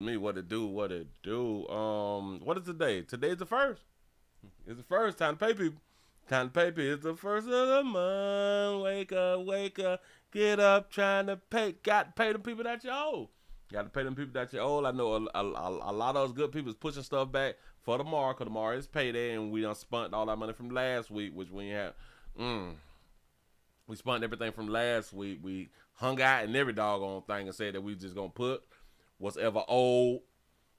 Me, what it do, what it do. What is today? Today's the first. It's the first. Time to pay people. Time to pay people. It's the first of the month. Wake up, get up, trying to pay. Got to pay the people that you owe. Got to pay them people that you owe. I know a lot of us good people is pushing stuff back for tomorrow, because tomorrow is payday, and we done spent all our money from last week, which we had. We spent everything from last week. We hung out in every doggone thing and said that we just gonna put what's ever old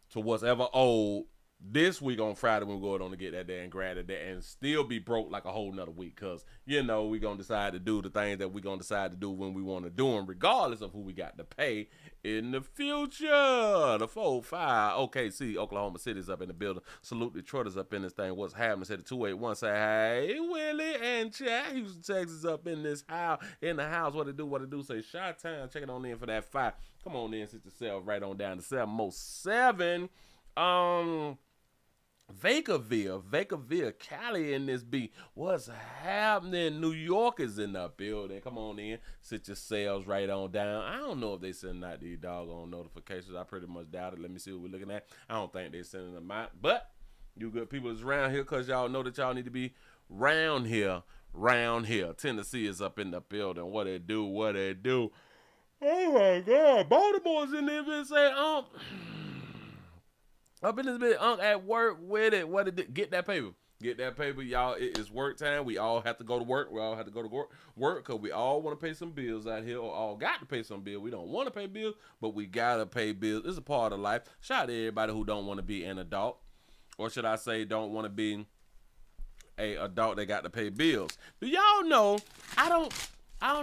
to what's ever old this week on Friday when we go on to get that day and grab that and still be broke like a whole nother week, because we gonna decide to do the things that we gonna decide to do when we want to do them, regardless of who we got to pay in the future. The 4-5 OKC Oklahoma City's up in the building. Salute Detroit is up in this thing. What's happening? Say the 281 say hey Willie and Chad. Houston Texas up in this house, in the house. What it do? Say Shot Time. Check it on in for that 5. Come on in, sit yourself right on down to 707. Vacaville, Cali in this beat. What's happening? New York is in the building. Come on in, sit yourselves right on down. I don't know if they sending out these doggone notifications. I pretty much doubt it. Let me see what we're looking at. I don't think they sending them out. But you good people is around here, because y'all know that y'all need to be round here. Tennessee is up in the building. What it do? Oh my God, Baltimore's in there and say, up in this bit, at work with it. What did it? Get that paper. Y'all. It is work time. We all have to go to work. We all have to go to work because we all want to pay some bills out here, or all got to pay some bills. We don't want to pay bills, but we gotta pay bills. It's a part of life. Shout out to everybody who don't want to be an adult, or should I say, don't want to be a adult that got to pay bills. Do y'all know? I don't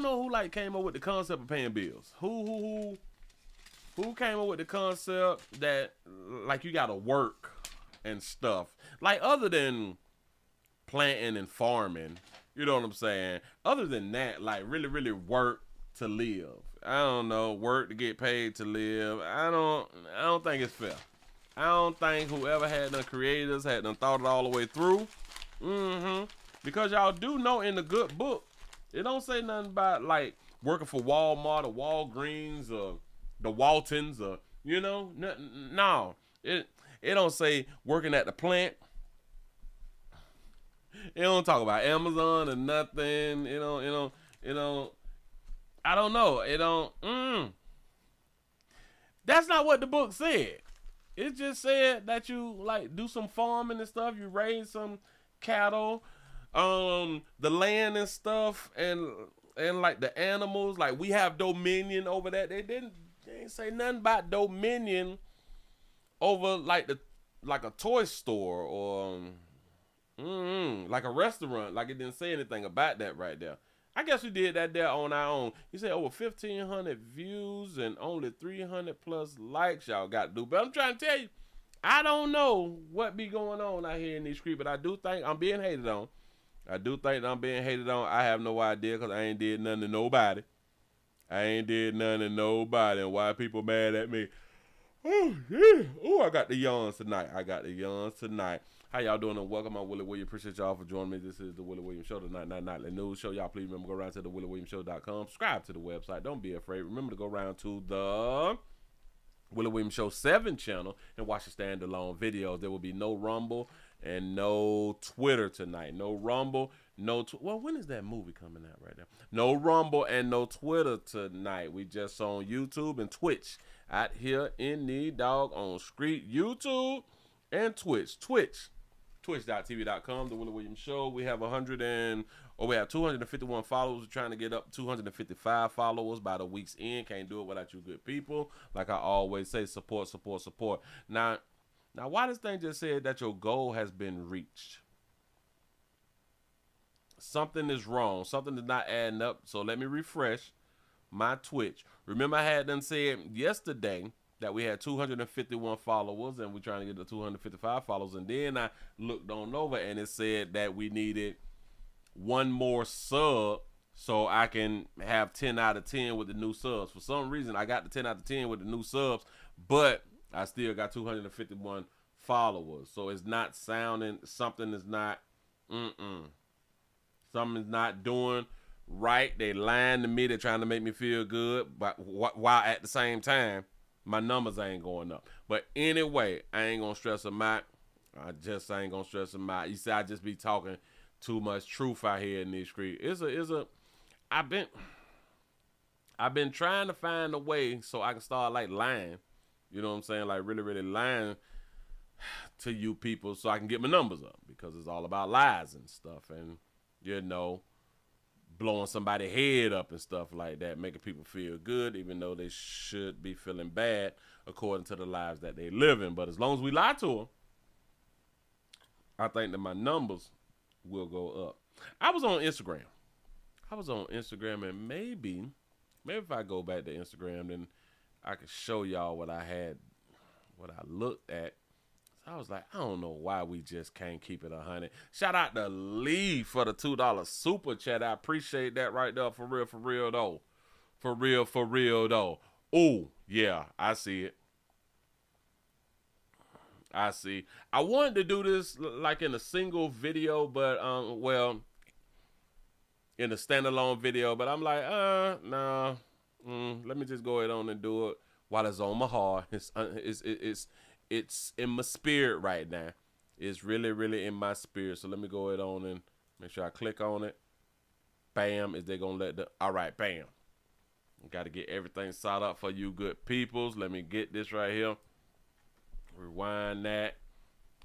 know who came up with the concept of paying bills. Who came up with the concept that you gotta work and stuff? Other than planting and farming, you know what I'm saying? Other than that, really work to live. I don't know, work to get paid to live. I don't think it's fair. I don't think whoever had done creators had done thought it all the way through. Because y'all do know in the good book, it don't say nothing about working for Walmart or Walgreens or the Waltons or no. It don't say working at the plant. It don't talk about Amazon or nothing. I don't know. It don't. That's not what the book said. It just said that you do some farming and stuff. You raise some cattle, the land and stuff, and the animals. We have dominion over that. They ain't say nothing about dominion over a toy store or a restaurant. It didn't say anything about that right there. I guess we did that there on our own. You said over 1,500 views and only 300 plus likes y'all got to do. But I'm trying to tell you, I don't know what be going on out here in these streets, but I do think I'm being hated on. I have no idea, because I ain't did nothing to nobody. And why people mad at me? Oh, yeah. Oh, I got the yawns tonight. How y'all doing? And welcome. I'm Willie Williams. Appreciate y'all for joining me. This is the Willie Williams Show, the Nightly News Show. Y'all please remember, go around to the WillieWilliamsShow.com. Subscribe to the website. Don't be afraid. Remember to go around to the Willie Williams Show 7 channel and watch the standalone videos. There will be no Rumble and no Twitter tonight. No Rumble, well, when is that movie coming out right now? No Rumble and no Twitter tonight. We just on YouTube and Twitch out here in the on street. YouTube and Twitch. Twitch.tv.com, the Willie Williams Show. We have 251 followers. We're trying to get up 255 followers by the week's end. Can't do it without you good people. Like I always say, support. Now, why this thing just said that your goal has been reached? Something is wrong. Something is not adding up. So let me refresh my Twitch. Remember, I had done said yesterday that we had 251 followers and we're trying to get to 255 followers. And then I looked on over and it said that we needed one more sub so I can have 10 out of 10 with the new subs. For some reason, I got the 10 out of 10 with the new subs, but I still got 251 followers. So it's not sounding, something is not, something's not doing right. They lying to me. They're trying to make me feel good, but while at the same time, my numbers ain't going up. But anyway, I ain't gonna stress them out. I just ain't gonna stress them out. You see, I just be talking too much truth out here in these streets. I've been trying to find a way so I can start like lying. You know what I'm saying? Like really, really lying to you people so I can get my numbers up, because it's all about lies and stuff, and you know, blowing somebody's head up and stuff like that, making people feel good even though they should be feeling bad according to the lives that they live in. But as long as we lie to them, I think that my numbers will go up. I was on Instagram and maybe if I go back to Instagram, then I could show y'all what I looked at. I was like, I don't know why we just can't keep it 100. Shout out to Lee for the $2 super chat. I appreciate that right there. For real though. For real though. Oh, yeah, I see it. I see. I wanted to do this like in a single video, but well, in a standalone video, but I'm like, nah. Let me just go ahead on and do it while it's on my heart. It's in my spirit right now. It's really, really in my spirit. So let me go ahead on and make sure I click on it. Bam. Is they gonna let the all right, bam. Got to get everything set up for you good peoples. Let me get this right here. Rewind that.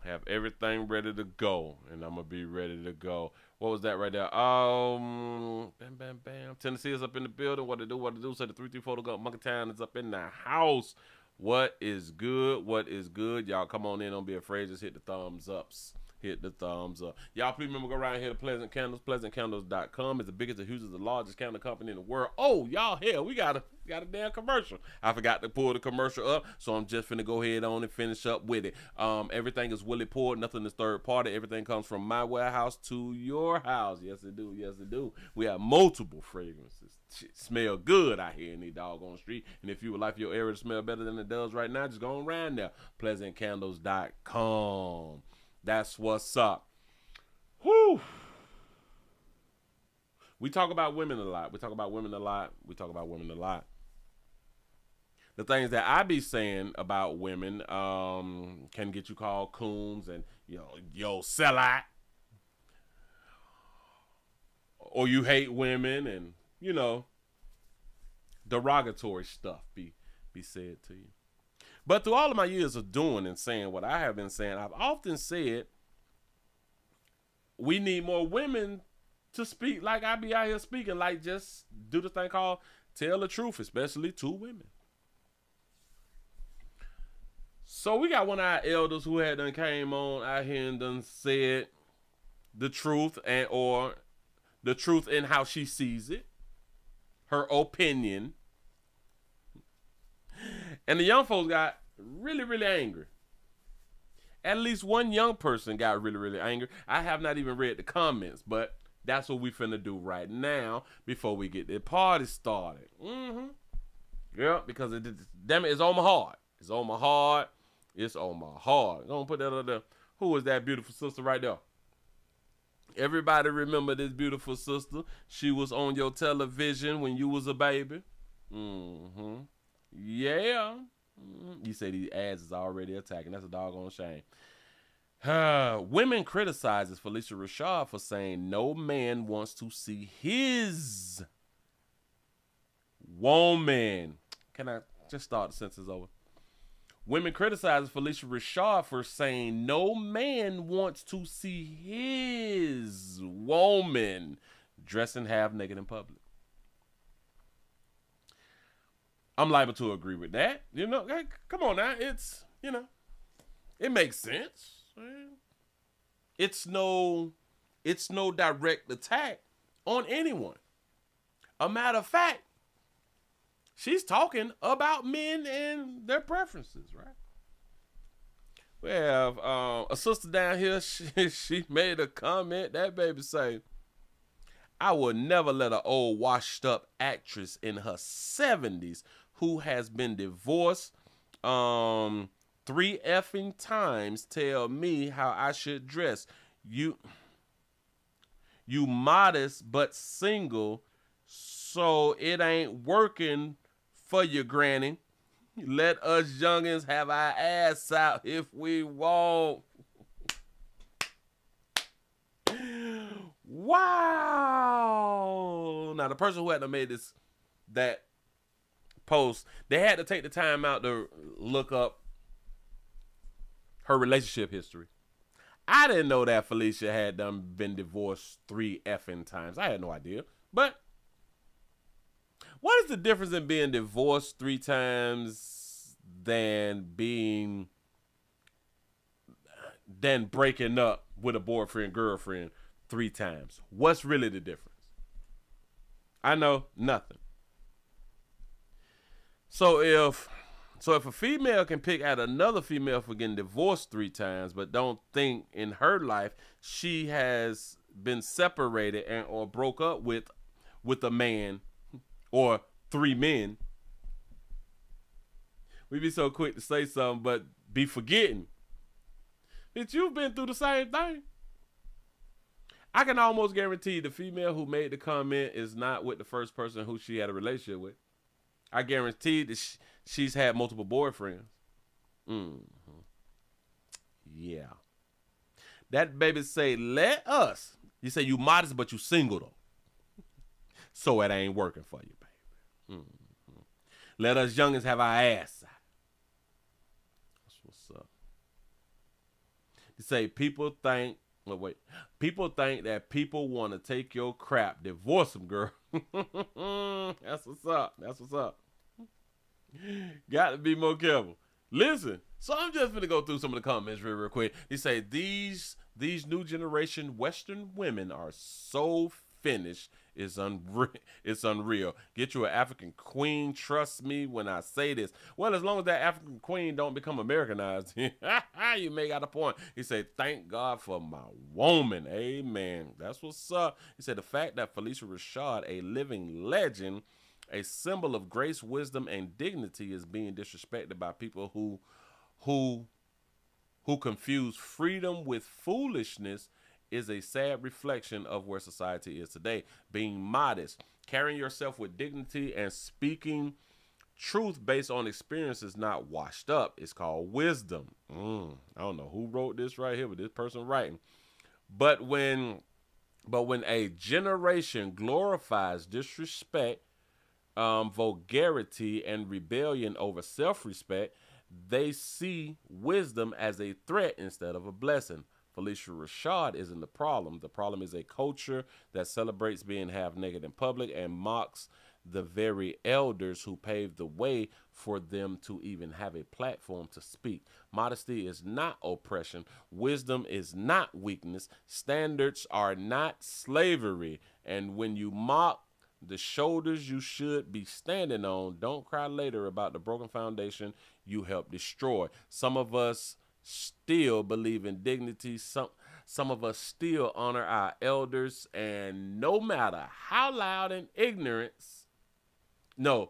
Have everything ready to go. And I'm gonna be ready to go. What was that right there? Bam, bam, bam. Tennessee is up in the building. What to do? So the 334 to go. Monkey Town is up in the house. What is good? What is good? Y'all come on in. Don't be afraid. Just hit the thumbs ups. Hit the thumbs up. Y'all please remember, go around here to Pleasant Candles. PleasantCandles.com is the biggest, the hugest, the largest candle company in the world. Oh, y'all, hell, we got a damn commercial. I forgot to pull the commercial up, so I'm just finna go ahead on and finish up with it. Everything is Willie poured. Nothing is third party. Everything comes from my warehouse to your house. Yes, it do. Yes, it do. We have multiple fragrances. Shit smell good out here in the doggone street. And if you would like your area to smell better than it does right now, just go around there. PleasantCandles.com. That's what's up. Whew. We talk about women a lot. The things that I be saying about women can get you called coons and, yo, sellout. Or you hate women and, derogatory stuff be said to you. But through all of my years of doing and saying what I have been saying, I've often said we need more women to speak like I be out here speaking, like just do the thing called tell the truth, especially to women. So we got one of our elders who had done came on out here and done said the truth or the truth in how she sees it, her opinion. And the young folks got really, really angry. At least one young person got really, really angry. I have not even read the comments, but that's what we finna do right now before we get the party started. Yeah, because damn it, it's on my heart. It's on my heart. It's on my heart. I'm gonna put that up there. Who is that beautiful sister right there? Everybody remember this beautiful sister. She was on your television when you was a baby. Yeah. You say these ads is already attacking. That's a doggone shame. Women criticizes Felicia Rashad for saying no man wants to see his woman. Can I just start the sentence over? Women criticizes Felicia Rashad for saying no man wants to see his woman dressing half naked in public. I'm liable to agree with that. Hey, come on now. It's, it makes sense. It's no direct attack on anyone. A matter of fact, she's talking about men and their preferences, right? We have a sister down here. She made a comment. That baby say, I would never let an old washed up actress in her 70s who has been divorced 3 effing times tell me how I should dress. You modest but single, so it ain't working for you, granny. Let us youngins have our ass out if we want. Wow. Now, the person who had to made that post, they had to take the time out to look up her relationship history. I didn't know that Felicia had been divorced 3 effing times. I had no idea. But what is the difference in being divorced 3 times than breaking up with a boyfriend, girlfriend 3 times? What's really the difference? I know nothing. So if a female can pick out another female for getting divorced 3 times, but don't think in her life she has been separated or broke up with a man or 3 men, we be so quick to say something, but be forgetting that you've been through the same thing. I can almost guarantee the female who made the comment is not with the first person who she had a relationship with. I guarantee that she's had multiple boyfriends. Yeah. That baby say, let us. You say you modest, but you single though. So it ain't working for you, baby. Let us youngins have our ass out. That's what's up. You say people think that people want to take your crap. Divorce them, girl. That's what's up. That's what's up. Got to be more careful. Listen, so I'm just going to go through some of the comments real quick. They say, these new generation Western women are so finished. It's unreal. Get you an African queen. Trust me when I say this. Well, as long as that African queen don't become Americanized, you may got a point. He said, thank God for my woman. Amen. That's what's up. He said, the fact that Felicia Rashad, a living legend, a symbol of grace, wisdom, and dignity, is being disrespected by people who confuse freedom with foolishness is a sad reflection of where society is today. Being modest, carrying yourself with dignity, and speaking truth based on experience is not washed up. It's called wisdom. I don't know who wrote this right here, but this person writing. But when a generation glorifies disrespect, vulgarity, and rebellion over self-respect, they see wisdom as a threat instead of a blessing. Felicia Rashad isn't the problem. The problem is a culture that celebrates being half-naked in public and mocks the very elders who paved the way for them to even have a platform to speak. Modesty is not oppression. Wisdom is not weakness. Standards are not slavery. And when you mock the shoulders you should be standing on, don't cry later about the broken foundation you helped destroy. Some of us still believe in dignity. Some of us still honor our elders, and no matter how loud the ignorance the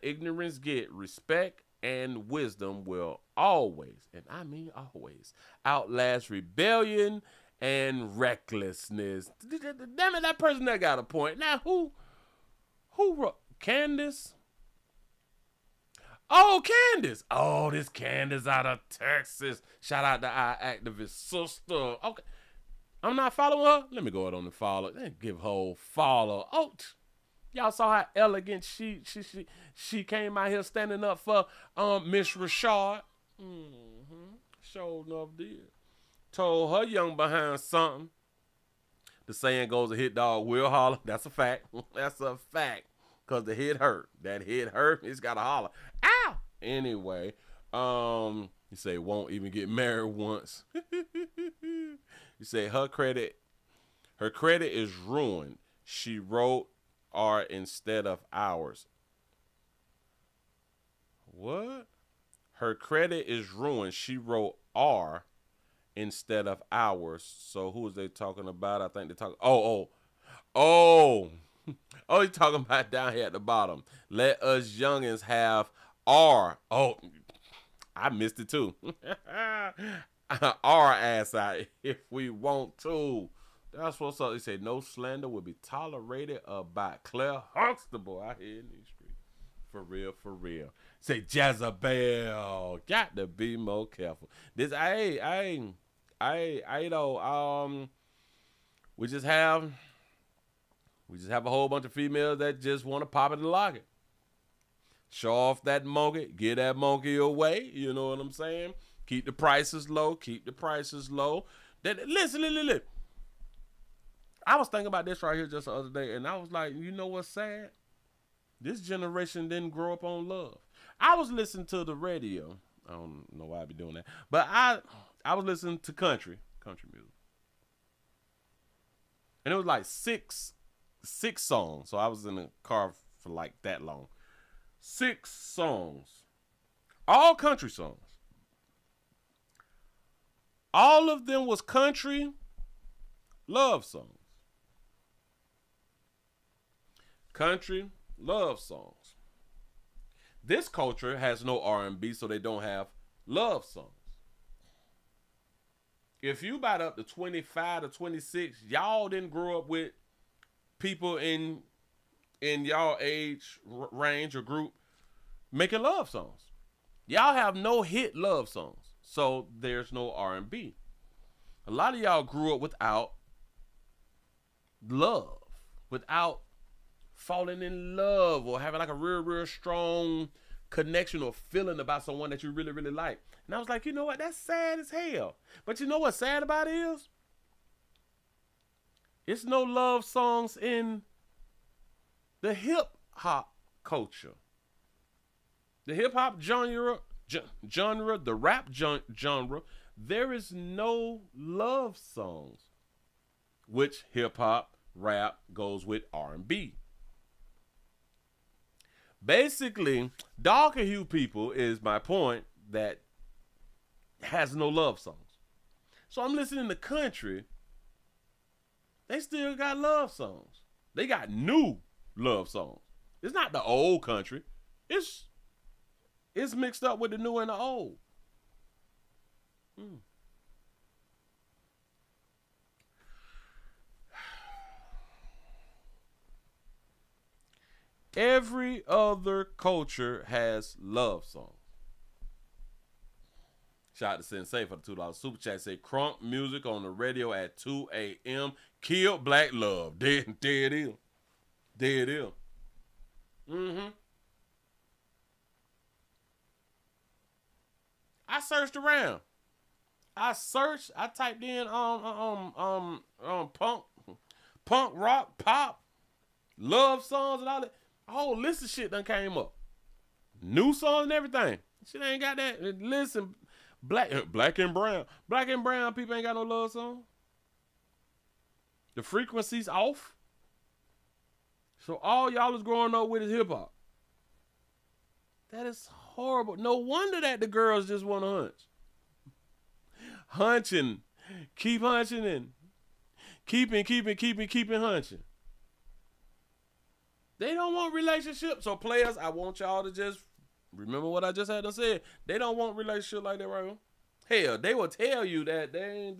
ignorance get, respect and wisdom will always, and I mean always, outlast rebellion and recklessness. Damn it, that person that got a point. Now who wrote Candace? Oh, Candace. Oh, this Candace out of Texas. Shout out to our activist sister. Okay. I'm not following her. Let me go ahead on the follow. Then give her a follow. Oh, y'all saw how elegant she came out here standing up for Miss Rashad. Sure enough did. Told her young behind something. The saying goes, a hit dog will holler. That's a fact. That's a fact. Because the hit hurt. That hit hurt. It's got to holler. Ow! Anyway, you say won't even get married once. You say her credit is ruined. She wrote R instead of ours. What? Her credit is ruined. She wrote R instead of ours. So who is they talking about? I think they're talking. Oh, he's talking about down here at the bottom. Let us youngins have R. Oh, I missed it too. Our ass out if we want to. That's what's up. They say no slander will be tolerated by Claire Huxtable out here in these streets. For real, for real. Say Jezebel. Got to be more careful. This I know, we just have a whole bunch of females that just want to pop it and lock it. Show off that monkey, get that monkey away. You know what I'm saying? Keep the prices low. Keep the prices low. Listen. I was thinking about this right here just the other day, and I was like, you know what's sad? This generation didn't grow up on love. I was listening to the radio. I don't know why I'd be doing that, but I was listening to country music, and it was like six songs. So I was in the car for like that long. 6 songs, all country songs. All of them was country love songs. Country love songs. This culture has no R&B, so they don't have love songs. If you about up to 25 to 26, y'all didn't grow up with people in y'all age range or group making love songs. Y'all have no hit love songs, so there's no R&B. A lot of y'all grew up without love, without falling in love or having like a real strong connection or feeling about someone that you really like. And I was like, you know what? That's sad as hell. But you know what's sad about it is? It's no love songs in the hip hop culture. The hip hop genre, the rap genre, there is no love songs, which hip hop, rap goes with R&B. Basically, darker hue people is my point that has no love songs. So I'm listening to country. They still got love songs. They got new love songs. It's not the old country. It's mixed up with the new and the old. Every other culture has love songs. Shout out to Sensei for the $2 super chat. Say crunk music on the radio at 2 a.m. Kill black love. Dead ill. Dead ill. I searched around. I typed in punk rock, pop, love songs and all that. A whole list of shit done came up. New songs and everything. Shit ain't got that. Listen, black and brown. Black and brown people ain't got no love song. The frequency's off. So all y'all is growing up with is hip hop. That is horrible. No wonder that the girls just want to hunch. Hunching. Keep hunching and keeping hunching. They don't want relationships. So players, I want y'all to just remember what I just had to say. They don't want relationship like that right now. Hell, they will tell you that they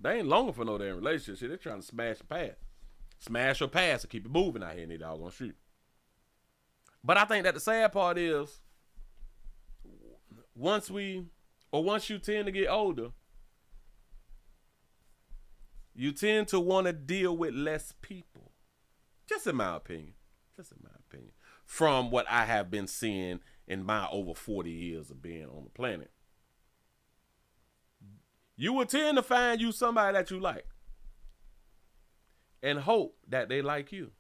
ain't longing for no damn relationship. They're trying to smash a pass. Smash or pass to keep it moving out here and they all gonna shoot. But I think that the sad part is once you tend to get older, you tend to want to deal with less people. Just in my opinion. From what I have been seeing in my over 40 years of being on the planet. You will tend to find you somebody that you like. And hope that they like you.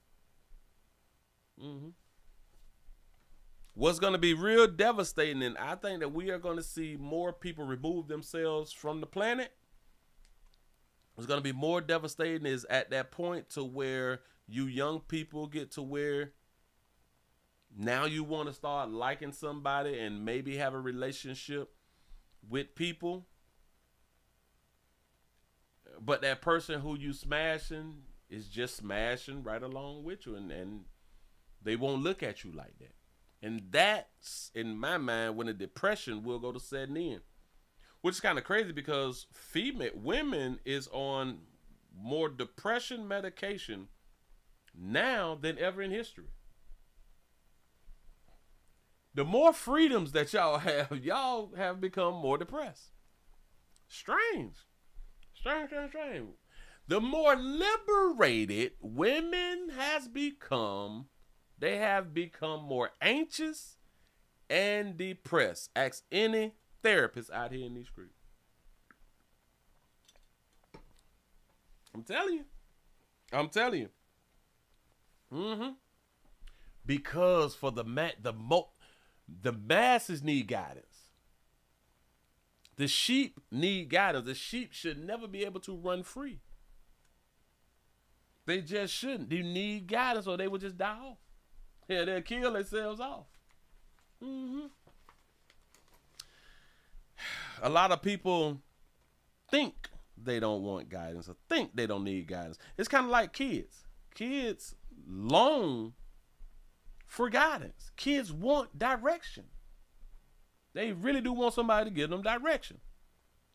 What's going to be real devastating, and I think that we are going to see more people remove themselves from the planet. What's going to be more devastating is at that point to where you young people get to where now you want to start liking somebody and maybe have a relationship with people. But that person who you smashing is just smashing right along with you, and they won't look at you like that. And that's, in my mind, when the depression will go to setting in. Which is kind of crazy because women is on more depression medication now than ever in history. The more freedoms that y'all have become more depressed. Strange. Strange. The more liberated women they have become more anxious and depressed. Ask any therapist out here in these streets. I'm telling you. Because for the masses need guidance. The sheep need guidance. The sheep should never be able to run free. They just shouldn't. They need guidance or they would just die off. Yeah, they'll kill themselves off. A lot of people think they don't want guidance or think they don't need guidance. It's kind of like kids. Kids long for guidance. Kids want direction. They really do want somebody to give them direction.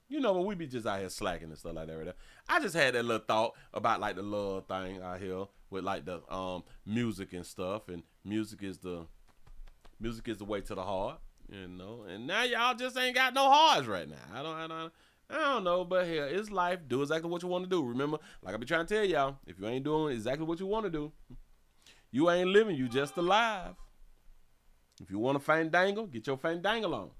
You know, when we be just out here slacking and stuff like that right there. I just had that little thought about like the love thing out here with like the music and stuff, and music is the way to the heart, you know. And now y'all just ain't got no hearts right now. I don't know, but hell, it's life. Do exactly what you want to do. Remember, like I be trying to tell y'all, if you ain't doing exactly what you want to do, you ain't living, you just alive. If you want to fandangle, get your fandangle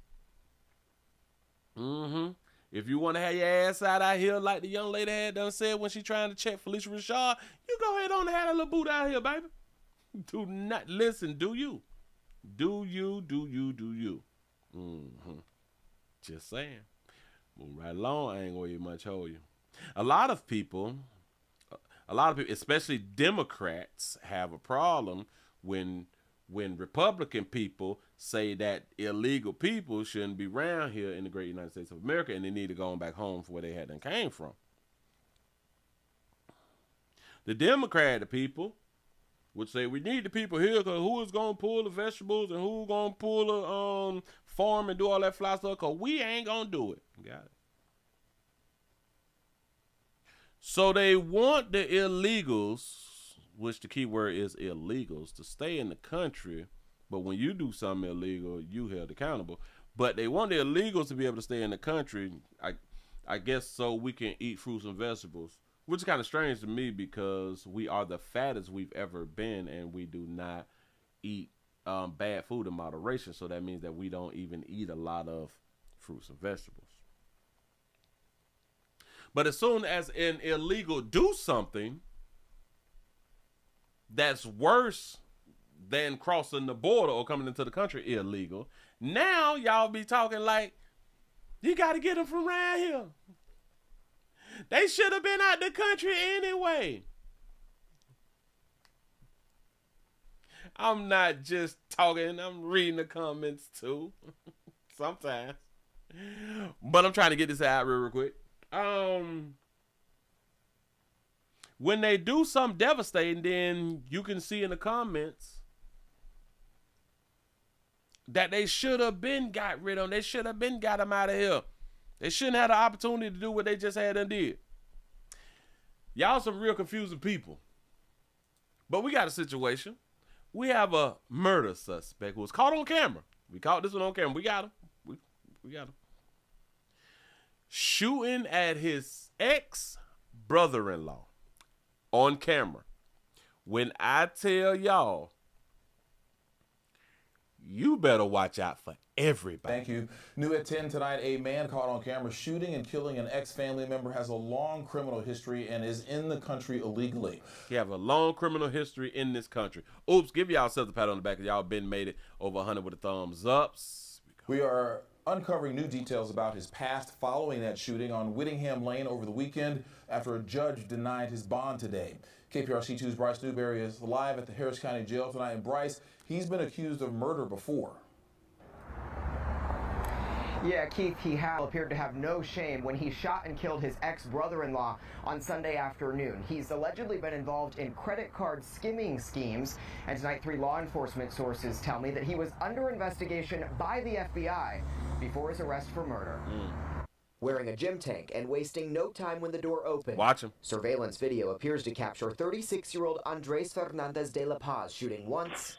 on. If you want to have your ass out here like the young lady had done said when she trying to check Felicia Rashad, you go ahead on and have that little boot out here, baby. Do not listen. Do you? Do you? Just saying. Move right along. I ain't gonna much hold you. A lot of people, especially Democrats, have a problem when Republican people say that illegal people shouldn't be around here in the great United States of America and they need to go on back home for where they had done came from. The Democratic people would say we need the people here because who is going to pull the vegetables and who going to pull the farm and do all that fly stuff because we ain't going to do it. Got it. So they want the illegals, which the key word is illegals, to stay in the country, but when you do something illegal, you held accountable. But they want the illegals to be able to stay in the country, I guess, so we can eat fruits and vegetables, which is kind of strange to me because we are the fattest we've ever been, and we do not eat bad food in moderation. So that means that we don't even eat a lot of fruits and vegetables. But as soon as an illegal do something that's worse than crossing the border or coming into the country illegal, now y'all be talking like, you got to get them from around here. They should have been out the country anyway. I'm not just talking, I'm reading the comments too. Sometimes. But I'm trying to get this out real quick. When they do something devastating, then you can see in the comments that they should have been got rid of them. They should have been got them out of here. They shouldn't have the opportunity to do what they just had and did. Y'all some real confusing people. But we got a situation. We have a murder suspect who was caught on camera. We caught this one on camera. We got him. We got him. Shooting at his ex-brother-in-law on camera. When I tell y'all, you better watch out for everybody. Thank you. New at 10 tonight, a man caught on camera shooting and killing an ex-family member has a long criminal history and is in the country illegally. He have a long criminal history in this country. Oops, give yourselves a pat on the back. Y'all been made it over 100 with the thumbs ups. We are uncovering new details about his past following that shooting on Whittingham Lane over the weekend after a judge denied his bond today. KPRC2's Bryce Newberry is live at the Harris County Jail tonight. And Bryce, he's been accused of murder before. Yeah, Keith, he appeared to have no shame when he shot and killed his ex-brother-in-law on Sunday afternoon. He's allegedly been involved in credit card skimming schemes, and tonight 3 law enforcement sources tell me that he was under investigation by the FBI before his arrest for murder. Wearing a gym tank and wasting no time when the door opened. Watch him. Surveillance video appears to capture 36-year-old Andres Fernandez de la Paz shooting once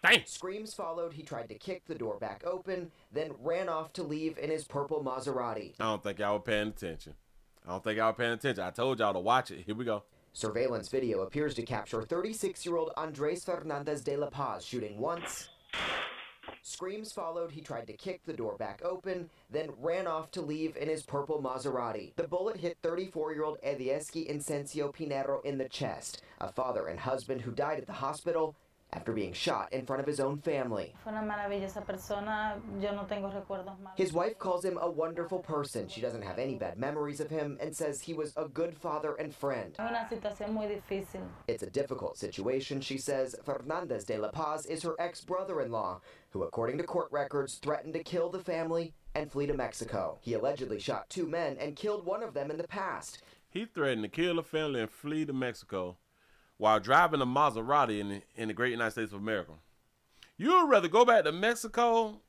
Dang. Screams followed. He tried to kick the door back open, then ran off to leave in his purple Maserati. I don't think y'all were paying attention. I told y'all to watch it. Here we go. Surveillance video appears to capture 36-year-old Andres Fernandez de la Paz shooting once. Screams followed. He tried to kick the door back open, then ran off to leave in his purple Maserati. The bullet hit 34-year-old Edieski Incencio Pinero in the chest, a father and husband who died at the hospital after being shot in front of his own family. His wife calls him a wonderful person. She doesn't have any bad memories of him and says he was a good father and friend. It's a difficult situation, she says. Fernandez de la Paz is her ex-brother-in-law, who, according to court records, threatened to kill the family and flee to Mexico. He allegedly shot 2 men and killed one of them in the past. He threatened to kill the family and flee to Mexico while driving a Maserati in the great United States of America. You would rather go back to Mexico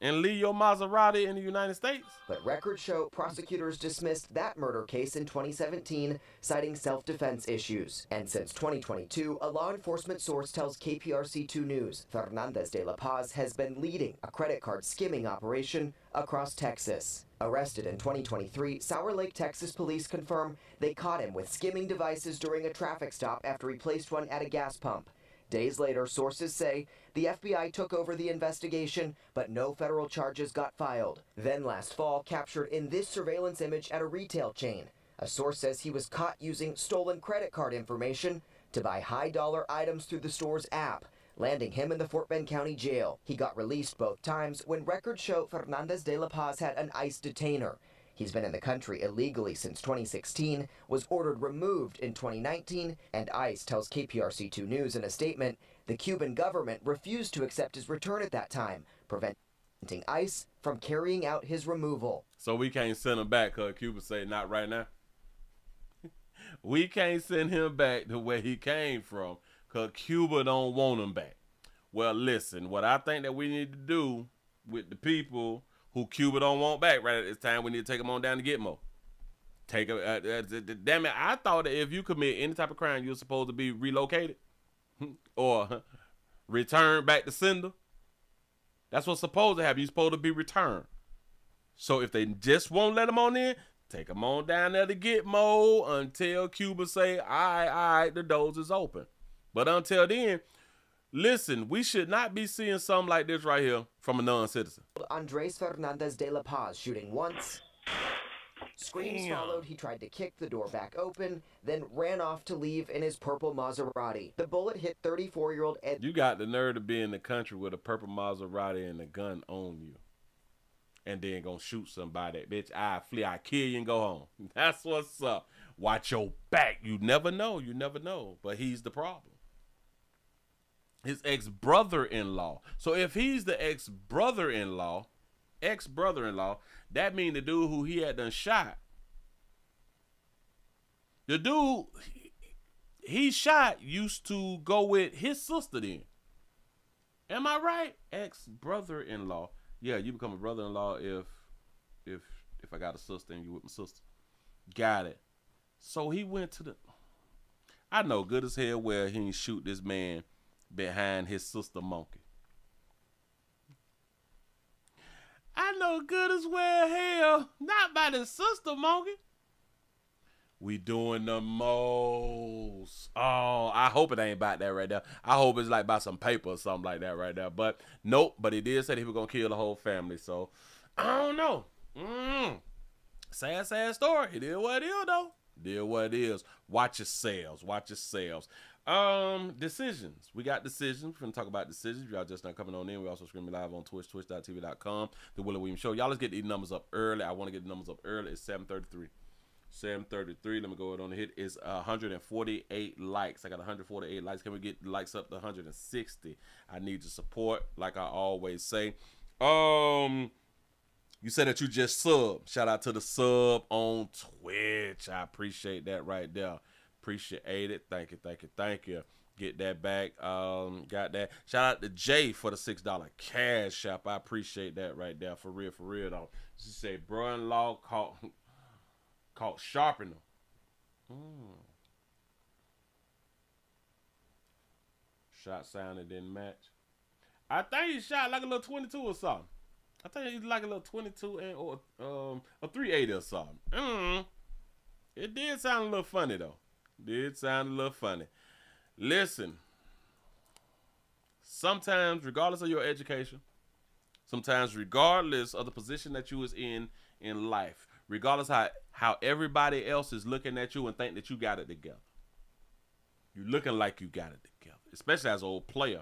and leave your Maserati in the United States? But records show prosecutors dismissed that murder case in 2017, citing self-defense issues. And since 2022, a law enforcement source tells KPRC2 News Fernandez de la Paz has been leading a credit card skimming operation across Texas. Arrested in 2023, Sour Lake, Texas police confirm they caught him with skimming devices during a traffic stop after he placed one at a gas pump. Days later, sources say the FBI took over the investigation, but no federal charges got filed. Then last fall, captured in this surveillance image at a retail chain. A source says he was caught using stolen credit card information to buy high-dollar items through the store's app, landing him in the Fort Bend County Jail. He got released both times when records show Fernandez de la Paz had an ICE detainer. He's been in the country illegally since 2016, was ordered removed in 2019, and ICE tells KPRC2 News in a statement the Cuban government refused to accept his return at that time, preventing ICE from carrying out his removal. So we can't send him back because Cuba say not right now? We can't send him back to where he came from because Cuba don't want him back. Well, listen, what I think that we need to do with the people who Cuba don't want back right at this time, we need to take them on down to Gitmo. Damn it, I thought that if you commit any type of crime, you're supposed to be relocated or returned back to sender. That's what's supposed to happen. You're supposed to be returned. So if they just won't let them on in, take them on down there to Gitmo until Cuba say, all right, the doors is open. But until then, listen, we should not be seeing something like this right here from a non-citizen. Andres Fernandez de la Paz shooting once. Screams followed. He tried to kick the door back open, then ran off to leave in his purple Maserati. The bullet hit 34-year-old Ed. You got the nerve to be in the country with a purple Maserati and a gun on you. And then gonna shoot somebody. Bitch, I flee, I kill you and go home. That's what's up. Watch your back. You never know. You never know. But he's the problem. His ex-brother-in-law. So if he's the ex-brother-in-law, that mean the dude who he had done shot. The dude he shot used to go with his sister then. Am I right? Ex-brother-in-law. Yeah, you become a brother-in-law if I got a sister and you with my sister. Got it. So he went to the... I know good as hell where he didn't shoot this man behind his sister monkey. I know good as well hell not by the sister monkey. We doing the most. Oh, I hope it ain't about that right there. I hope it's like by some paper or something like that right there. But nope. But he did say that he was gonna kill the whole family. So I don't know. Sad story. It is what it is though. It is what it is. Watch yourselves. Watch yourselves. Decisions. We got decisions. We're gonna talk about decisions. Y'all just not coming on in. We also streaming live on Twitch, twitch.tv.com. The Willie Williams Show. Y'all, let's get these numbers up early. I want to get the numbers up early. It's 7:33. 7:33. Let me go ahead on the hit. Is 148 likes. I got 148 likes. Can we get the likes up to 160? I need your support, like I always say. You said that you just sub. Shout out to the sub on Twitch. I appreciate that right there. Appreciate it. Thank you, thank you, thank you. Get that back. Got that. Shout out to Jay for the $6 cash app. I appreciate that right there. For real though. She said, bro-in-law caught sharpener. Shot sound that didn't match. I think he shot like a little 22 or something. I think he's like a little 22 and or a 380 or something. It did sound a little funny though. Did sound a little funny. Listen, sometimes regardless of your education, sometimes regardless of the position that you was in life, regardless how everybody else is looking at you and think that you got it together, you looking like you got it together, especially as an old player.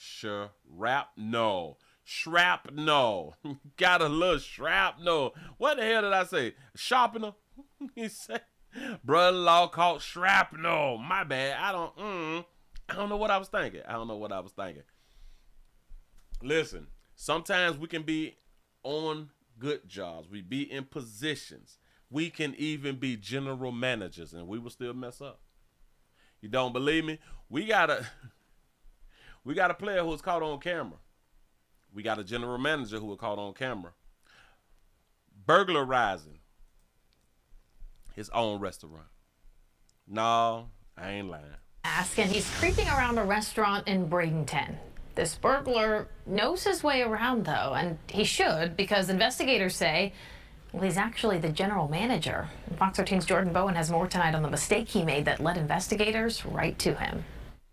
Shrapnel. Got a little shrapnel. What the hell did I say? Sharpener? He said, brother-in-law caught shrapnel. My bad. I don't know what I was thinking. Listen, sometimes we can be on good jobs. We be in positions. We can even be general managers, and we will still mess up. You don't believe me? We got a player who was caught on camera. We got a general manager who was caught on camera burglarizing his own restaurant. No, I ain't lying. And he's creeping around a restaurant in Bradenton. This burglar knows his way around, though, and he should, because investigators say, well, he's actually the general manager. And Fox 13's Jordan Bowen has more tonight on the mistake he made that led investigators right to him.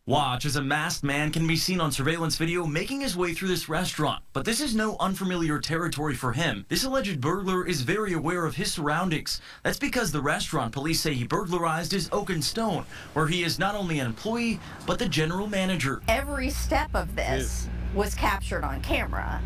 Watch as a masked man can be seen on surveillance video making his way through this restaurant. But this is no unfamiliar territory for him. This alleged burglar is very aware of his surroundings. That's because the restaurant police say he burglarized is Oak and Stone, where he is not only an employee, but the general manager. Every step of this was captured on camera.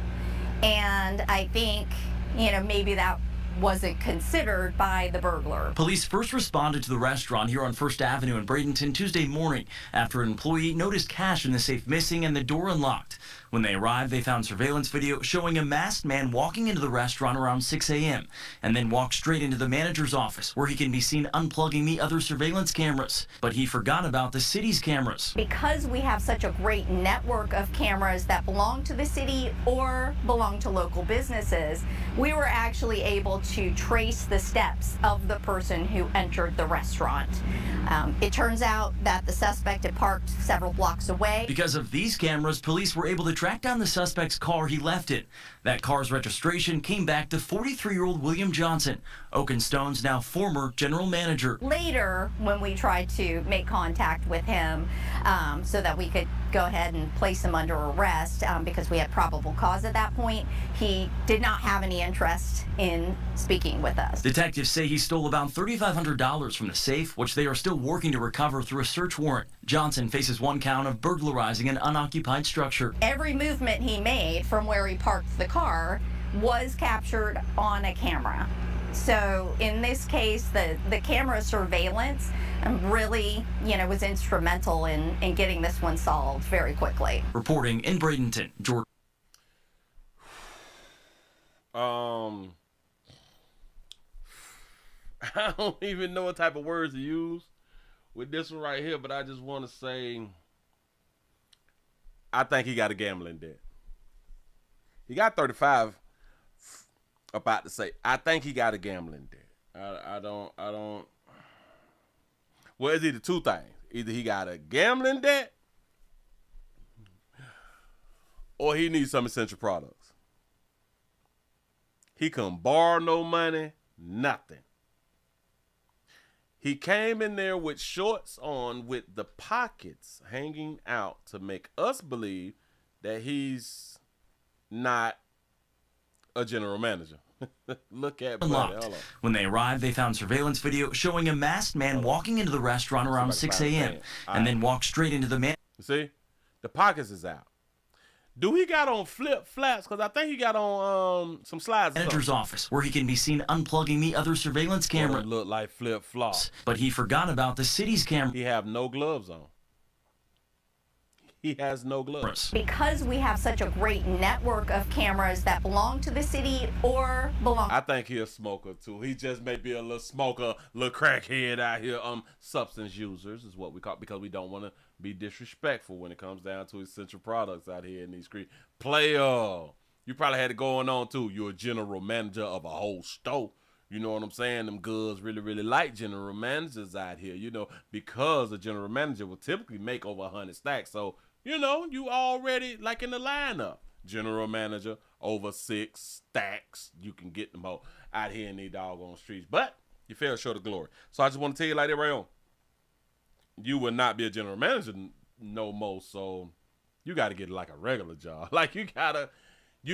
And I think, maybe that wasn't considered by the burglar. Police first responded to the restaurant here on First Avenue in Bradenton Tuesday morning after an employee noticed cash in the safe missing and the door unlocked. When they arrived, they found surveillance video showing a masked man walking into the restaurant around 6 a.m. and then walked straight into the manager's office, where he can be seen unplugging the other surveillance cameras. But he forgot about the city's cameras. Because we have such a great network of cameras that belong to the city or belong to local businesses, we were actually able to trace the steps of the person who entered the restaurant. It turns out that the suspect had parked several blocks away. Because of these cameras, police were able to track down the suspect's car he left in. That car's registration came back to 43-year-old William Johnson, Oak and Stone's now former general manager. Later, when we tried to make contact with him so that we could go ahead and place him under arrest because we had probable cause at that point, he did not have any interest in speaking with us. Detectives say he stole about $3,500 from the safe, which they are still working to recover through a search warrant. Johnson faces one count of burglarizing an unoccupied structure. Every movement he made from where he parked the car was captured on a camera. So in this case, the camera surveillance really, was instrumental in getting this one solved very quickly. Reporting in Bradenton, Georgia. I don't even know what type of words to use with this one right here, but I just want to say, I think he got a gambling debt. He got 35. About to say, I think he got a gambling debt. I don't. Well, it's either two things. Either he got a gambling debt, or he needs some essential products. He couldn't borrow no money, nothing. He came in there with shorts on with the pockets hanging out to make us believe that he's not a general manager. Look at unlocked. When they arrived, they found surveillance video showing a masked man walking into the restaurant around 6 a.m. and then walked straight into the man. See, the pockets is out. Do he got on flip-flops? Because I think he got on some slides. Manager's office, where he can be seen unplugging the other surveillance camera. Look like flip-flops. But he forgot about the city's camera. He have no gloves on. He has no gloves. Because we have such a great network of cameras that belong to the city or belong... I think he a smoker, too. He just may be a little smoker, little crackhead out here. Substance users is what we call, because we don't want to be disrespectful when it comes down to essential products out here in these streets. Player, you probably had it going on, too. You're a general manager of a whole store. You know what I'm saying? Them girls really, really like general managers out here, because a general manager will typically make over 100 stacks. So You know, you already like in the lineup. General manager, over 6 stacks. You can get them all out here in these doggone streets. But you fell short of glory. So I just want to tell you like that right on. You will not be a general manager no more. So you got to get like a regular job. Like you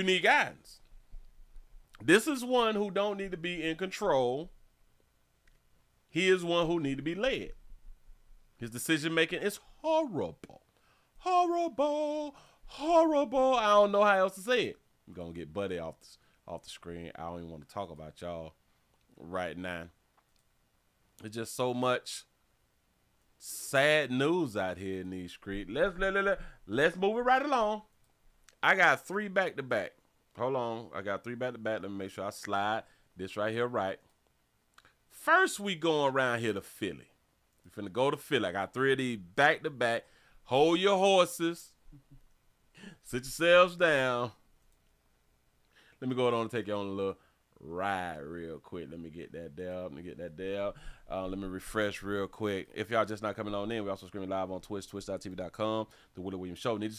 need guidance. This is one who don't need to be in control. He is one who need to be led. His decision making is horrible. Horrible. Horrible. I don't know how else to say it. I'm going to get Buddy off the screen. I don't even want to talk about y'all right now. It's just so much sad news out here in these streets. Let's move it right along. I got 3 back-to-back. Hold on. I got 3 back-to-back. Let me make sure I slide this right here right. First, we going around here to Philly. We finna go to Philly. I got 3 of these back-to-back. Hold your horses. Sit yourselves down. Let me go on and take you on a little ride real quick. Let me get that down. Let me refresh real quick. If y'all just not coming on in, we also streaming live on Twitch, twitch.tv.com. The Willie Williams Show. Need your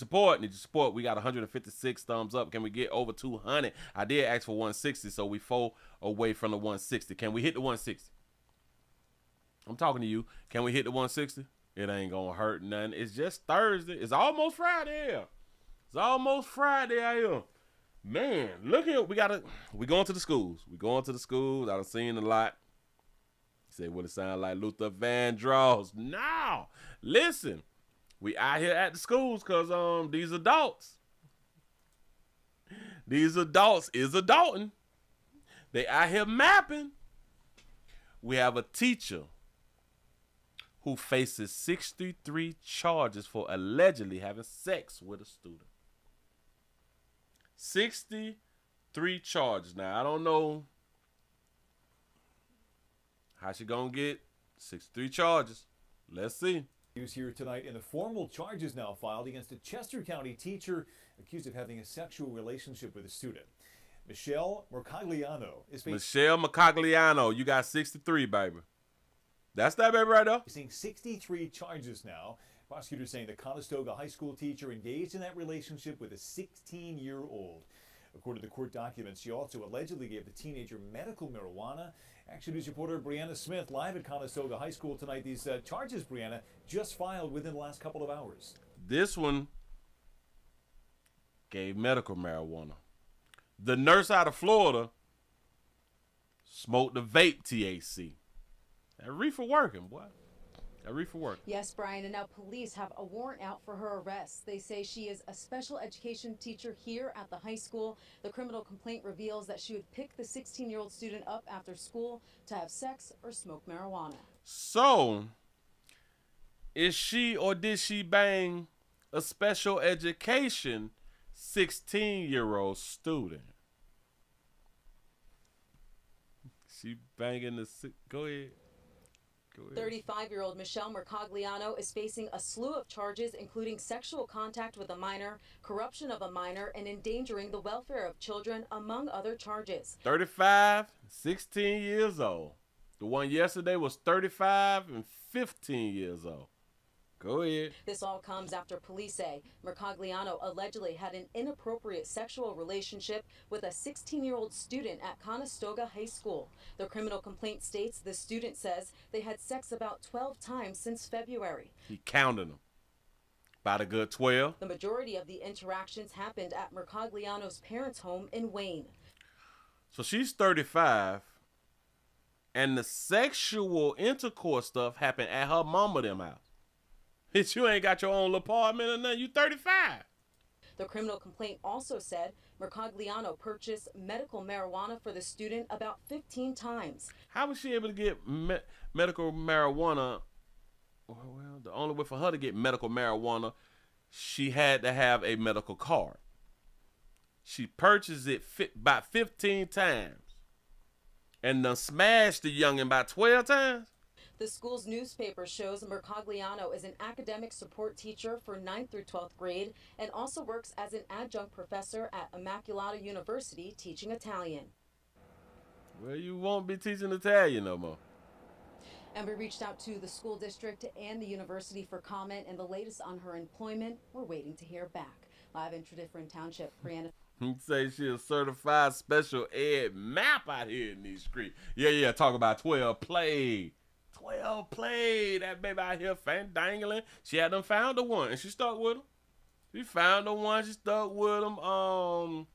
support. We got 156 thumbs up. Can we get over 200? I did ask for 160, so we 4 away from the 160. Can we hit the 160? I'm talking to you. Can we hit the 160? It ain't gonna hurt nothing. It's just Thursday. It's almost Friday here. It's almost Friday out here. Man, look here. We going to the schools. I done seen a lot. Say, what it sound like Luther Vandross. No. Listen, we out here at the schools because these adults is adulting. They out here mapping. We have a teacher who faces 63 charges for allegedly having sex with a student. 63 charges. Now, I don't know how she gonna get 63 charges. Let's see. News here tonight in the formal charges now filed against a Chester County teacher accused of having a sexual relationship with a student. Michelle Mercogliano is you got 63, baby. That's that baby right there. Facing 63 charges now. Prosecutors saying the Conestoga High School teacher engaged in that relationship with a 16-year-old. According to court documents, she also allegedly gave the teenager medical marijuana. Action News reporter Brianna Smith live at Conestoga High School tonight. These charges, Brianna, just filed within the last couple of hours. This one gave medical marijuana. The nurse out of Florida smoked the vape THC. That reefer working, boy. That reefer working. Yes, Brian, and now police have a warrant out for her arrest. They say she is a special education teacher here at the high school. The criminal complaint reveals that she would pick the 16-year-old student up after school to have sex or smoke marijuana. So, is she or did she bang a special education 16-year-old student? She banging the... Go ahead. 35-year-old Michelle Mercogliano is facing a slew of charges, including sexual contact with a minor, corruption of a minor, and endangering the welfare of children, among other charges. 35, 16 years old. The one yesterday was 35 and 15 years old. Go ahead. This all comes after police say Mercogliano allegedly had an inappropriate sexual relationship with a 16-year-old student at Conestoga High School. The criminal complaint states the student says they had sex about 12 times since February. He counted them. About a good 12. The majority of the interactions happened at Mercogliano's parents' home in Wayne. So she's 35, and the sexual intercourse stuff happened at her mama them house. Bitch, you ain't got your own apartment or nothing. You 35. The criminal complaint also said Mercogliano purchased medical marijuana for the student about 15 times. How was she able to get medical marijuana? Well, the only way for her to get medical marijuana, she had to have a medical card. She purchased it about 15 times and done smashed the youngin' about 12 times. The school's newspaper shows Mercogliano is an academic support teacher for 9th through 12th grade and also works as an adjunct professor at Immaculata University teaching Italian. Well, you won't be teaching Italian no more. And we reached out to the school district and the university for comment, and the latest on her employment, we're waiting to hear back. Live in Different Township, Brianna. Say she a certified special ed map out here in these streets. Yeah, talk about 12 play. 12 play. That baby out here fandangling. She had them found the one, and she stuck with him. She found the one, she stuck with him.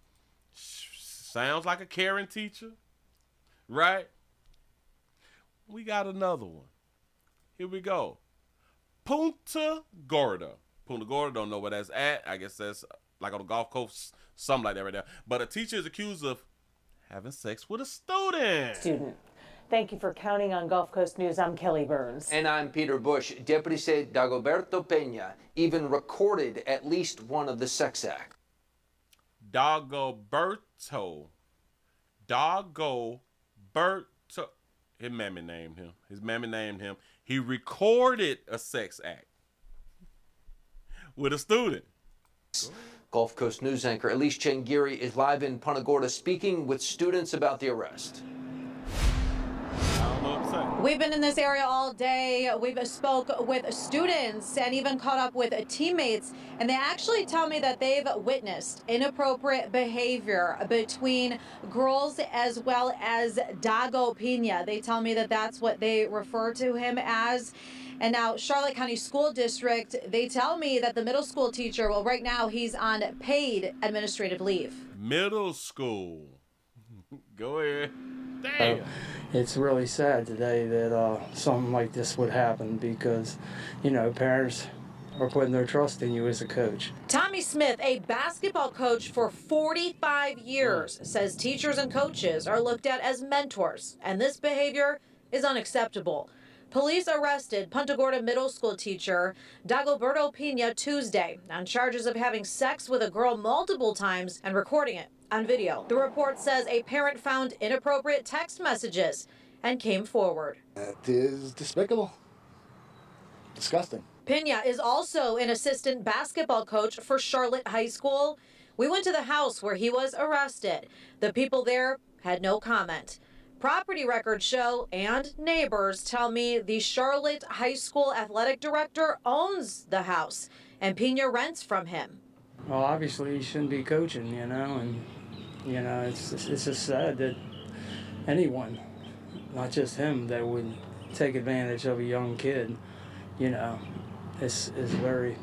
Sounds like a caring teacher, right? We got another one. Here we go. Punta Gorda. Punta Gorda, don't know where that's at. I guess that's like on the Gulf Coast, something like that right there. But a teacher is accused of having sex with a student. Thank you for counting on Gulf Coast News. I'm Kelly Burns. And I'm Peter Bush. Deputy said Dagoberto Peña even recorded at least one of the sex acts. Dagoberto. His mammy named him. He recorded a sex act with a student. Gulf Coast News anchor Elise Changiri is live in Punta Gorda speaking with students about the arrest. We've been in this area all day. We've spoke with students and even caught up with teammates, and they actually tell me that they've witnessed inappropriate behavior between girls as well as Dago Peña. They tell me that that's what they refer to him as. And now Charlotte County School District, they tell me that the middle school teacher, well, right now he's on paid administrative leave. Middle school. Go ahead. Damn. It's really sad today that something like this would happen because, you know, parents are putting their trust in you as a coach. Tommy Smith, a basketball coach for 45 years, says teachers and coaches are looked at as mentors, and this behavior is unacceptable. Police arrested Punta Gorda middle school teacher Dagoberto Peña Tuesday on charges of having sex with a girl multiple times and recording it on video. The report says a parent found inappropriate text messages and came forward. That is despicable. Disgusting. Peña is also an assistant basketball coach for Charlotte High School. We went to the house where he was arrested. The people there had no comment. Property records show and neighbors tell me the Charlotte High School athletic director owns the house and Peña rents from him. Well, obviously he shouldn't be coaching, you know, and, you know, it's just sad that anyone, not just him, that would take advantage of a young kid, you know, is very,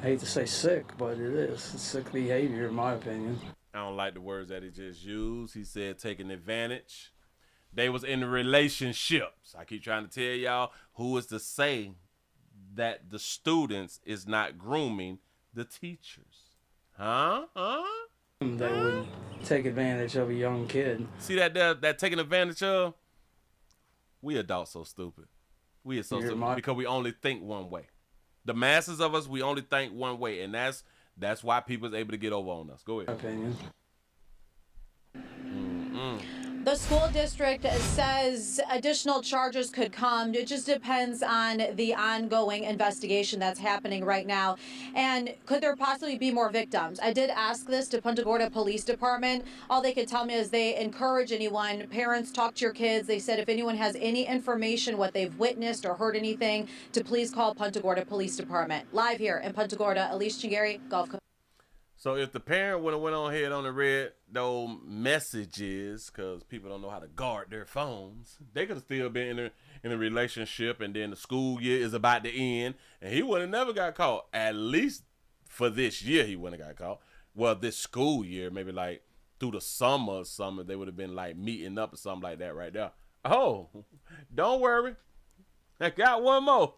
I hate to say sick, but it is. It's sick behavior, in my opinion. I don't like the words that he just used. He said taking advantage. They was in relationships. I keep trying to tell y'all, who is to say that the students is not grooming the teachers? Huh? That would take advantage of a young kid. See that taking advantage of? We adults so stupid. We are so stupid because we only think one way. The masses of us, we only think one way, and that's why people's able to get over on us. Go ahead. Opinion. The school district says additional charges could come. It just depends on the ongoing investigation that's happening right now. And could there possibly be more victims? I did ask this to Punta Gorda Police Department. All they could tell me is they encourage anyone, parents, talk to your kids. They said if anyone has any information, what they've witnessed or heard anything, to please call Punta Gorda Police Department. Live here in Punta Gorda, Elise Chingari, Gulf Coast. So if the parent would have went on ahead on the read those messages, because people don't know how to guard their phones, they could have still been in a relationship, and then the school year is about to end, and he would have never got caught. At least for this year, he wouldn't have got caught. Well, this school year, maybe like through the summer or something, they would have been like meeting up or something like that right there. Oh, don't worry. I got one more.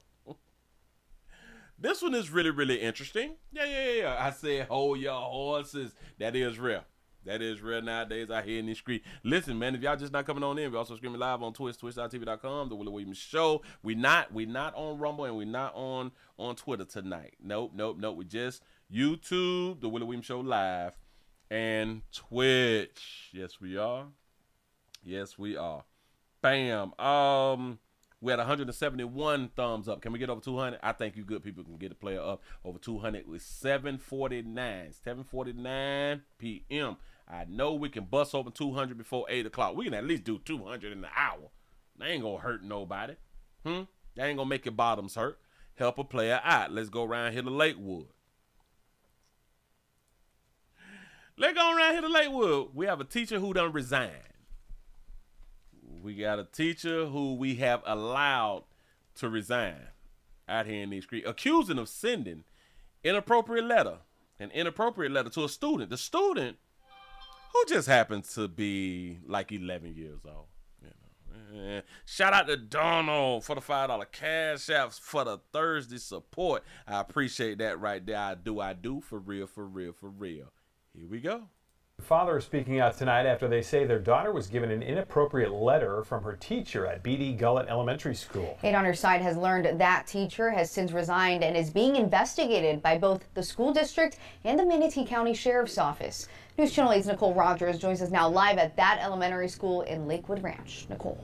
This one is really, really interesting. Yeah. I said, hold your horses. That is real. That is real nowadays out here in the street. Listen, man, if y'all just not coming on in, we also streaming live on Twitch, twitch.tv.com, The Willie Williams Show. We not on Rumble, and we not on Twitter tonight. Nope. We just YouTube, The Willie Williams Show live, and Twitch. Yes, we are. Bam. We had 171 thumbs up. Can we get over 200? I think you good people can get a player up over 200 with 7:49 p.m. I know we can bust over 200 before 8 o'clock. We can at least do 200 in an hour. That ain't gonna hurt nobody. That ain't gonna make your bottoms hurt. Help a player out. Let's go around here to Lakewood. Let's go around here to Lakewood. We have a teacher who done resigned. We got a teacher who we have allowed to resign out here in these streets, accusing of sending an inappropriate letter to a student. The student who just happens to be like 11 years old. Shout out to Donald for the $5 cash apps for the Thursday support. I appreciate that right there. I do. For real. Here we go. Father is speaking out tonight after they say their daughter was given an inappropriate letter from her teacher at B.D. Gullett Elementary School. 8 on Your Side has learned that teacher has since resigned and is being investigated by both the school district and the Manatee County Sheriff's Office. News Channel 8's Nicole Rogers joins us now live at that elementary school in Lakewood Ranch. Nicole.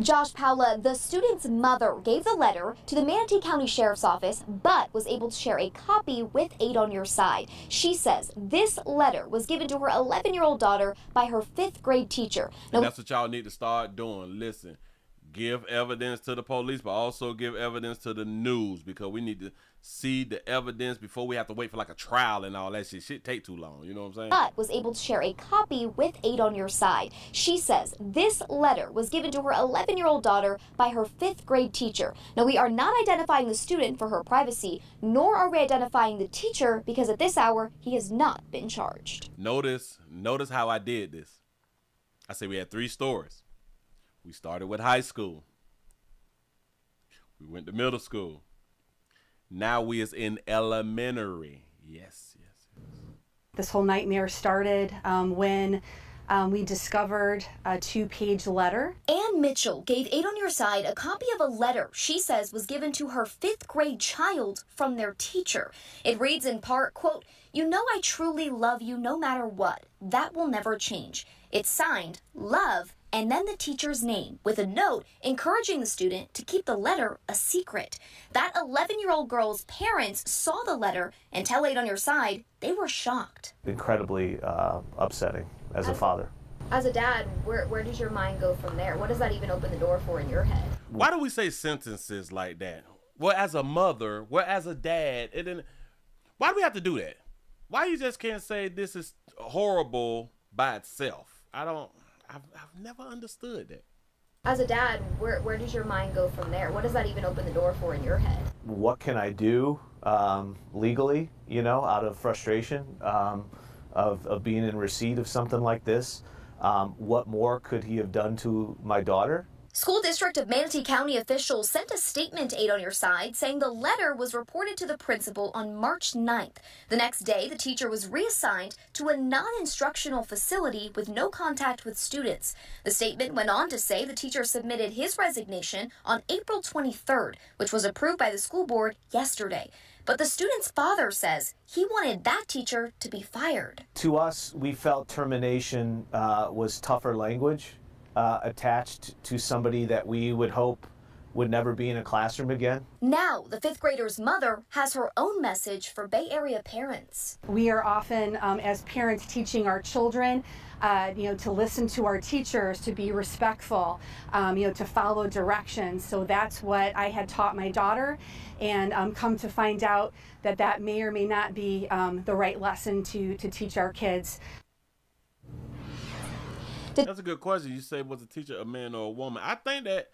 Josh Paula, the student's mother, gave the letter to the Manatee County Sheriff's Office, but was able to share a copy with 8 on Your Side. She says this letter was given to her 11-year-old daughter by her 5th grade teacher. And that's what y'all need to start doing. Listen, give evidence to the police, but also give evidence to the news, because we need to see the evidence before we have to wait for like a trial and all that shit. Shit take too long, you know what I'm saying? But was able to share a copy with 8 on Your Side. She says this letter was given to her 11-year-old daughter by her 5th grade teacher. Now, we are not identifying the student for her privacy, nor are we identifying the teacher, because at this hour he has not been charged. Notice how I did this. I said we had 3 stories. We started with high school. We went to middle school. Now we is in elementary. Yes. This whole nightmare started when we discovered a 2-page letter. Ann Mitchell gave 8 on Your Side a copy of a letter she says was given to her 5th grade child from their teacher. It reads in part, quote, "You know I truly love you no matter what. That will never change." It's signed, Love, and then the teacher's name, with a note encouraging the student to keep the letter a secret. That 11-year-old girl's parents saw the letter and tell 8 on Your Side they were shocked. Incredibly upsetting as a father. As a dad, where does your mind go from there? What does that even open the door for in your head? Why do we say sentences like that? Well, as a mother, well, as a dad, and then why do we have to do that? Why you just can't say this is horrible by itself? I've never understood that. As a dad, where does your mind go from there? What does that even open the door for in your head? What can I do legally, out of frustration of being in receipt of something like this? What more could he have done to my daughter? School District of Manatee County officials sent a statement to 8 on Your Side saying the letter was reported to the principal on March 9th. The next day, the teacher was reassigned to a non-instructional facility with no contact with students. The statement went on to say the teacher submitted his resignation on April 23rd, which was approved by the school board yesterday. But the student's father says he wanted that teacher to be fired. To us, we felt termination was tougher language. Attached to somebody that we would hope would never be in a classroom again. Now, the 5th grader's mother has her own message for Bay Area parents. We are often, as parents, teaching our children, to listen to our teachers, to be respectful, to follow directions. So that's what I had taught my daughter, and come to find out that may or may not be the right lesson to teach our kids. That's a good question. You say, was the teacher a man or a woman? I think that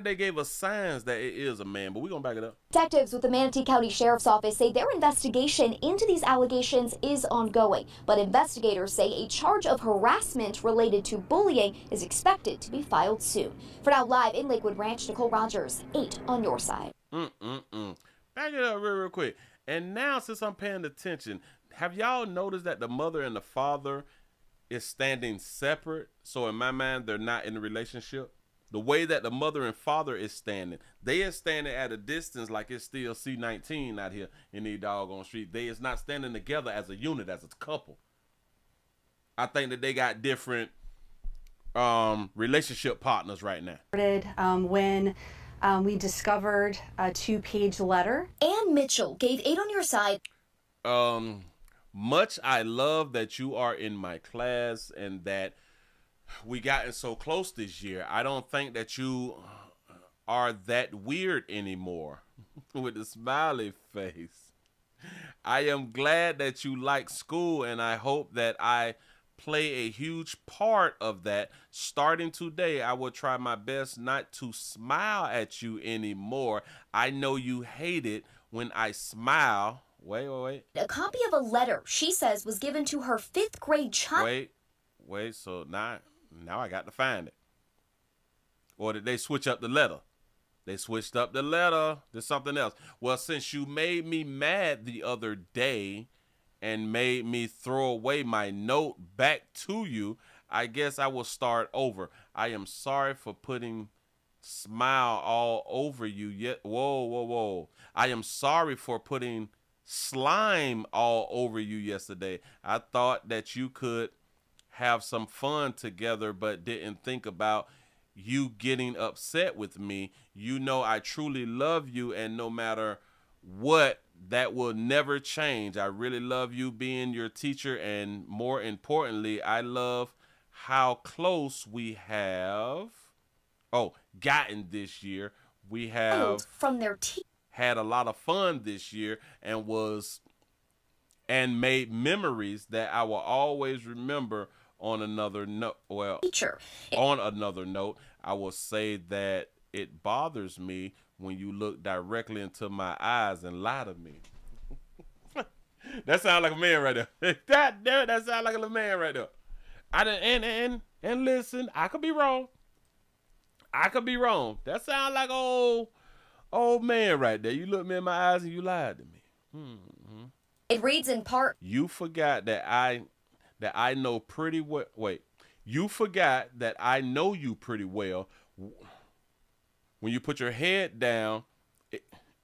they gave us signs that it is a man, but we're going to back it up. Detectives with the Manatee County Sheriff's Office say their investigation into these allegations is ongoing, but investigators say a charge of harassment related to bullying is expected to be filed soon. For now, live in Lakewood Ranch, Nicole Rogers, 8 on Your Side. Back it up real quick. And now, since I'm paying attention, have y'all noticed that the mother and the father is standing separate? So in my mind, they're not in a relationship. The way that the mother and father is standing, they are standing at a distance like it's still C-19 out here in these doggone street. They is not standing together as a unit, as a couple. I think that they got different relationship partners right now. When we discovered a 2-page letter. Ann Mitchell gave 8 on Your Side. Much I love that you are in my class and that we gotten so close this year. I don't think that you are that weird anymore. With the smiley face. I am glad that you like school, and I hope that I play a huge part of that. Starting today, I will try my best not to smile at you anymore. I know you hate it when I smile. Wait. A copy of a letter she says was given to her 5th grade child. Wait, so now I got to find it. Or did they switch up the letter? They switched up the letter to something else. Well, since you made me mad the other day and made me throw away my note back to you, I guess I will start over. I am sorry for putting smile all over you. Whoa. I am sorry for putting slime all over you yesterday. I thought that you could have some fun together, but didn't think about you getting upset with me. You know I truly love you, and no matter what, that will never change. I really love you being your teacher, and more importantly, I love how close we have gotten this year. We have from their had a lot of fun this year and made memories that I will always remember. On another note, on another note, I will say that it bothers me when you look directly into my eyes and lie to me. That sounds like a man right there. That sounds like a man right there. And listen, I could be wrong. That sounds like old man right there. You look me in my eyes and you lied to me. It reads in part. You forgot that I know pretty well. Wait, you forgot that I know you pretty well. When you put your head down,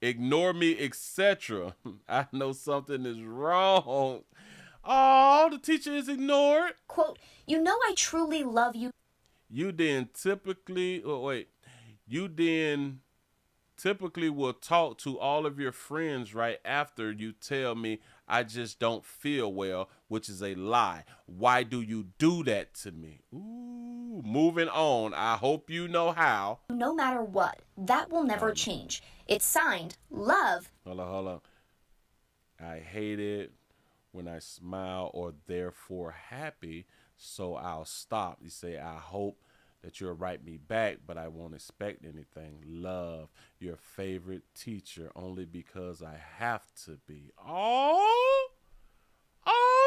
ignore me, etc. I know something is wrong. Oh, the teacher is ignored. Quote, you know I truly love you. You then typically will talk to all of your friends right after you tell me I just don't feel well, which is a lie. Why do you do that to me? Ooh, moving on. I hope you know how. No matter what, that will never change. It's signed, Love. Hold on. I hate it when I smile or therefore happy, so I'll stop. You say, I hope that you'll write me back, but I won't expect anything. Love, your favorite teacher, only because I have to be. Oh,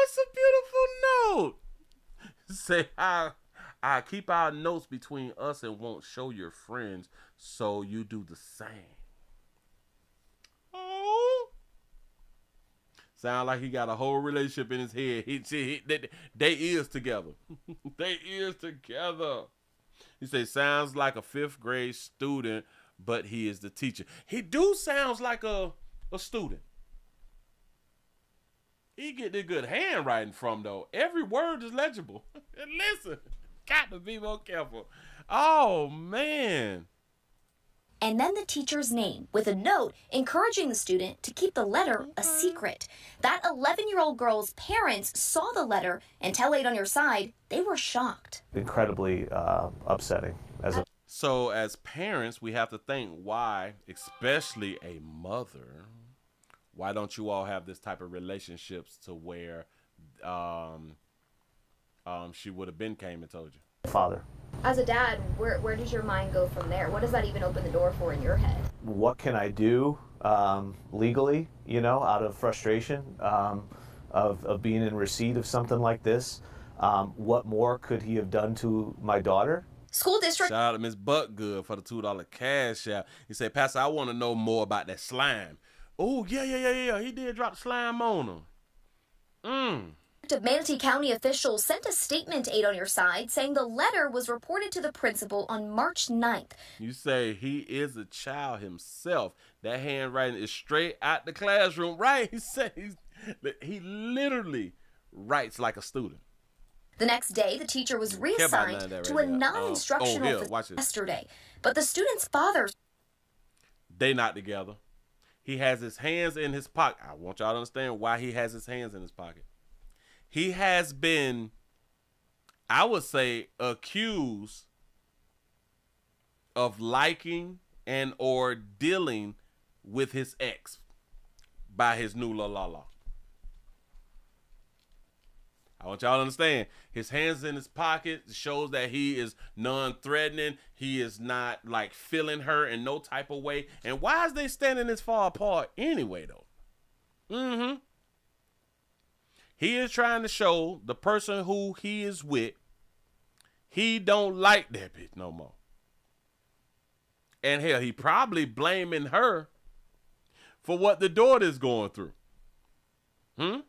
it's a beautiful note. Say, I keep our notes between us and won't show your friends, so you do the same. Oh, sound like he got a whole relationship in his head. They is together. They is together. He say, sounds like a 5th grade student, but he is the teacher. He do sounds like a student. He get the good handwriting from, though. Every word is legible. And listen, got to be more careful. Oh, man. And then the teacher's name with a note encouraging the student to keep the letter a secret. That 11-year-old girl's parents saw the letter, and tell 8 on your side, they were shocked. Incredibly upsetting. So as parents, we have to think why, especially a mother, why don't you all have this type of relationships to where she would have been came and told you? Father. As a dad, where does your mind go from there? What does that even open the door for in your head? What can I do legally, out of frustration of being in receipt of something like this? What more could he have done to my daughter? School district. Shout out to Miss Buckgood for the $2 cash out. He said, Pastor, I want to know more about that slime. Oh, yeah. He did drop the slime on him. Manatee County officials sent a statement, 8 on your side, saying the letter was reported to the principal on March 9th. You say he is a child himself. That handwriting is straight out the classroom, right? He said he literally writes like a student. The next day, the teacher was reassigned to a non-instructional yesterday. But the student's father... They not together. He has his hands in his pocket. I want y'all to understand why he has his hands in his pocket. He has been I would say accused of liking and or dealing with his ex by his new la. I want y'all to understand, his hands in his pocket shows that he is non-threatening. He is not like feeling her in no type of way. And why is they standing this far apart anyway, though? He is trying to show the person who he is with, he don't like that bitch no more. And hell, he probably blaming her for what the daughter's going through.